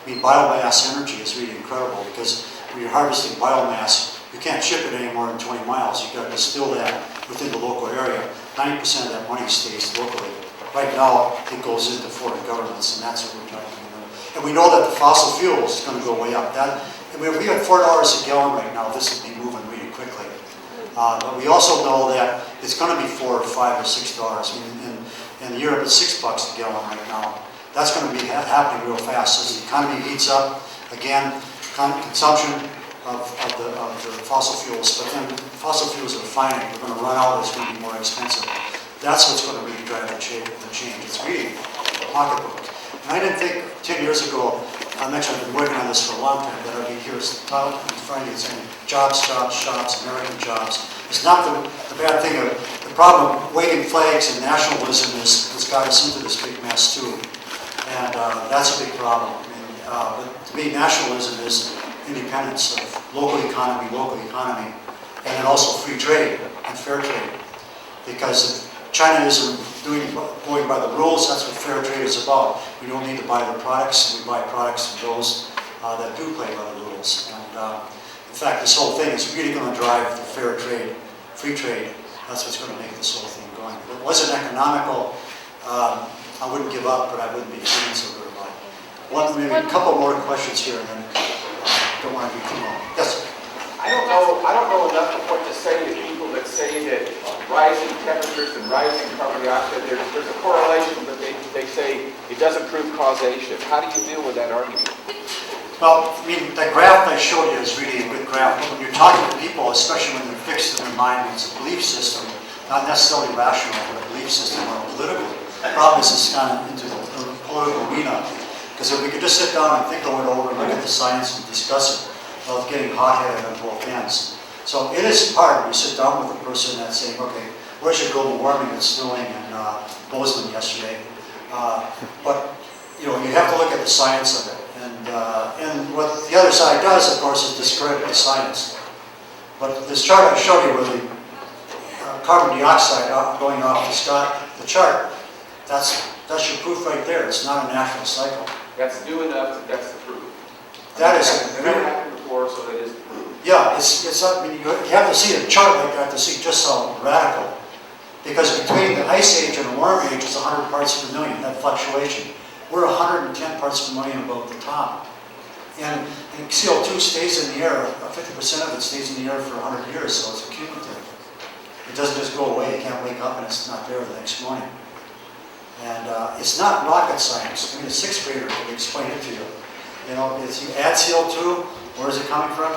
Biomass energy is really incredible because when you're harvesting biomass, you can't ship it any more than 20 miles. You've got to distill that within the local area. 90% of that money stays locally. Right now, it goes into foreign governments, and that's what we're talking about. And we know that the fossil fuel is going to go way up. If we had $4 a gallon right now, this would be moving really quickly. But we also know that it's going to be $4 or $5 or $6. In Europe, it's $6 a gallon right now. That's going to be happening real fast as the economy heats up. Again, consumption of the fossil fuels, but then fossil fuels are finite. We're going to run out. It's going to be more expensive. That's what's going to really drive the change. It's really a pocketbook. And I didn't think 10 years ago, I mentioned I've been working on this for a long time, that I'd be here in front of you saying jobs, jobs, jobs, American jobs. is not the bad thing. The problem of waving flags and nationalism has got us into this big mess too. And that's a big problem. But to me, nationalism is independence of local economy, and then also free trade and fair trade. Because if China isn't going by the rules, that's what fair trade is about. We don't need to buy their products, we buy products from those that do play by the rules. And in fact, this whole thing is really going to drive the fair trade, free trade. That's what's going to make this whole thing going. If it wasn't economical, I wouldn't give up, but I wouldn't be feeling so good about it. Maybe a couple more questions here, and then don't want to be too long. Yes. I don't know enough of what to say to people that say that rising temperatures and rising carbon dioxide, there's a correlation, but they say it doesn't prove causation. How do you deal with that argument? Well, I mean, that graph I showed you is really a good graph. When you're talking to people, especially when they're fixed in their mind, it's a belief system, not necessarily rational, but a belief system or political. The problem is it's gone into the political arena. Because if we could just sit down and think it over and look at the science and discuss it, of getting hot-headed on both ends. So it is hard when you sit down with a person that's saying, okay, where's your global warming? It's snowing in Bozeman yesterday. But you know, you have to look at the science of it. And what the other side does, of course, is discredit the science. But this chart I showed you with the carbon dioxide going off the chart, that's your proof right there. It's not a natural cycle. That's new enough that that's the proof. That is It's never happened before, so that is the proof. Yeah, it's I mean, you have to see a chart like that to see just how radical. Because between the ice age and the warm age is 100 parts per million, that fluctuation. We're 110 parts per million above the top. And CO2 stays in the air, 50% of it stays in the air for 100 years, so it's cumulative. It doesn't just go away, you can't wake up and it's not there the next morning. And it's not rocket science. I mean, a sixth grader can explain it to you. You know, if you add CO2, where is it coming from?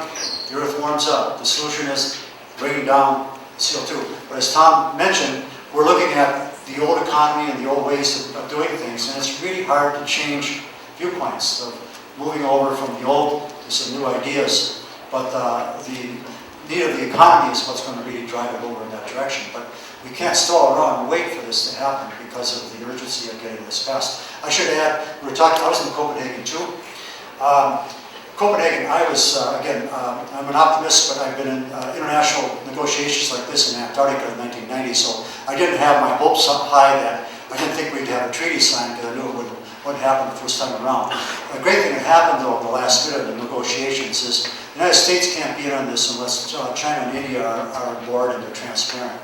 The Earth warms up. The solution is bringing down CO2. But as Tom mentioned, we're looking at the old economy and the old ways of doing things, and it's really hard to change viewpoints of moving over from the old to some new ideas. But the need of the economy is what's going to really drive it over in that direction. But we can't stall around and wait for this to happen because of the urgency of getting this passed. I should add, I was in Copenhagen too. Copenhagen, I was, again, I'm an optimist, but I've been in international negotiations like this in Antarctica in 1990, so I didn't have my hopes up high that I didn't think we'd have a treaty signed because I knew it wouldn't happen the first time around. A great thing that happened, though, in the last bit of the negotiations is the United States can't be in on this unless China and India are on board and they're transparent.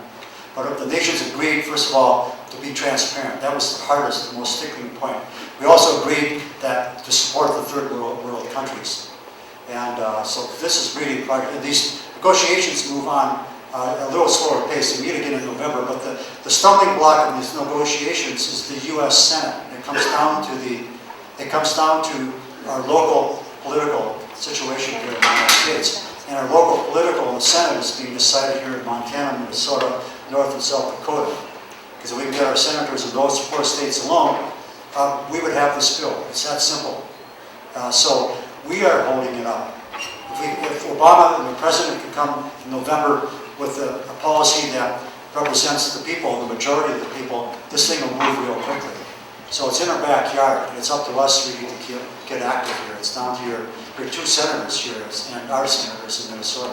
But the nations agreed, first of all, to be transparent. That was the hardest, the most sticking point. We also agreed that to support the third world countries. And so this is really progress. These negotiations move on a little slower pace. We meet again in November, but the stumbling block of these negotiations is the U.S. Senate. It comes down to our local political situation here in the United States. And our local political in the Senate is being decided here in Montana, Minnesota, North and South Dakota. Because if we can get our senators in those 4 states alone, we would have this bill. It's that simple. So we are holding it up. If Obama and the president can come in November with a policy that represents the people, the majority of the people, this thing will move real quickly. So it's in our backyard. It's up to us really to get active here. It's down to your 2 senators here and our senators in Minnesota.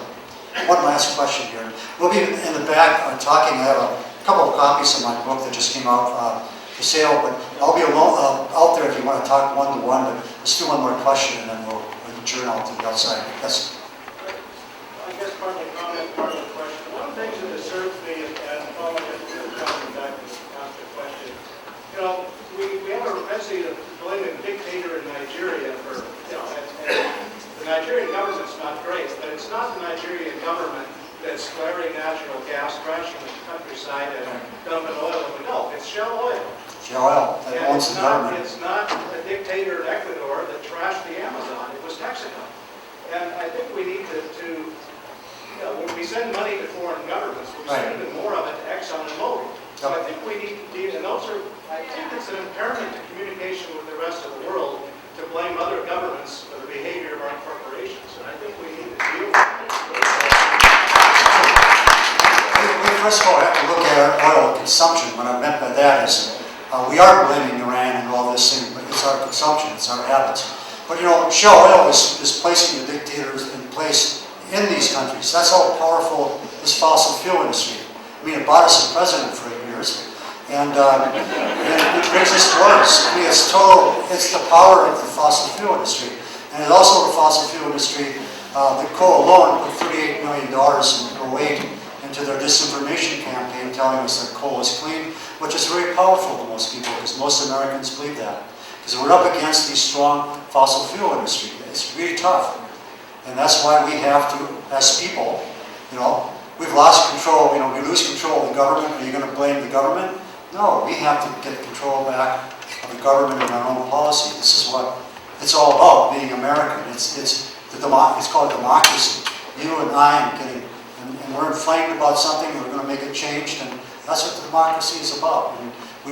One last question here. We'll be in the back talking. I have a couple of copies of my book that just came out for sale, but I'll be out there if you want to talk one-to-one, but let's do one more question and then we'll adjourn out to the outside. Yes? I guess part of the comment, part of the question. One of the things that disturbs me, and Paul, I guess coming back to the question, you know, we have a propensity to blame a dictator in Nigeria for, you know, and the Nigerian government's not great, but it's not the Nigerian government that's flaring natural gas, crashing the countryside and dumping oil in the Gulf. It's Shell Oil. Shell Oil, that owns the government. It's not a dictator in Ecuador that trashed the Amazon. It was Texaco. And I think we need to you know, when we send money to foreign governments, we send even more of it to Exxon and Mobil. So I think we need, and those are, I think it's an impairment to communication with the rest of the world to blame other governments for the behavior of our corporations. And I think we need to deal with it. first of all, I have to look at our oil consumption. What I meant by that is we are blaming Iran and all this thing, but it's our consumption, it's our habits. But you know, Shell Oil is placing the dictators in place in these countries. That's how powerful this fossil fuel industry. I mean, it bought us a president for 8 years, and it brings us wars. I mean, it's the power of the fossil fuel industry. And it's also the fossil fuel industry, the coal alone put $38 million per weight into their disinformation campaign telling us that coal is clean, which is very powerful to most people because most Americans believe that. Because we're up against the strong fossil fuel industry. It's really tough. And that's why we have to, as people, you know, we've lost control, you know, we lose control of the government. Are you going to blame the government? No, we have to get control back of the government and our own policy. This is what it's all about, being American. It's called democracy. You and I and we're inflamed about something, we're going to make it change, and that's what democracy is about.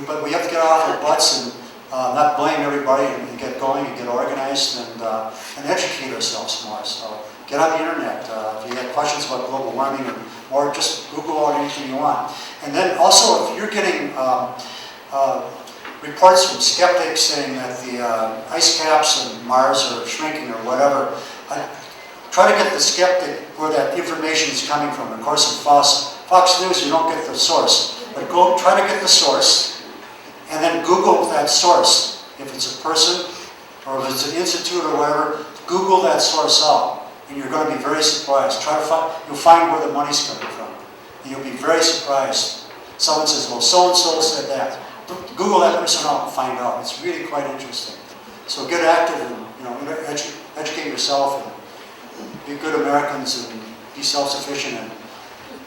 But we have to get off our butts and not blame everybody and get going and get organized and educate ourselves more. So get on the internet. If you have questions about global warming or just Google out anything you want. And then also, if you're getting reports from skeptics saying that the ice caps on Mars are shrinking or whatever, try to get the skeptic where that information is coming from. Of course, in Fox News, you don't get the source. But go try to get the source, and then Google that source. If it's a person, or if it's an institute or whatever, Google that source out, and you're going to be very surprised. You'll find where the money's coming from, and you'll be very surprised. Someone says, well, so-and-so said that. Google that person out and find out. It's really quite interesting. So get active and, you know, educate yourself and be good Americans and be self-sufficient and,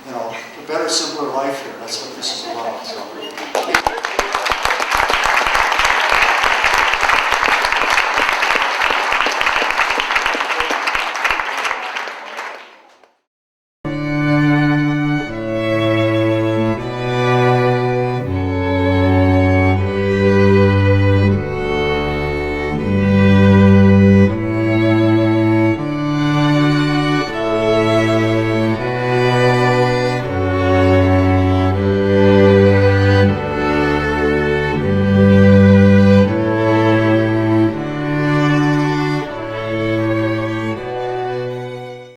you know, a better, simpler life here. That's what this is about. So.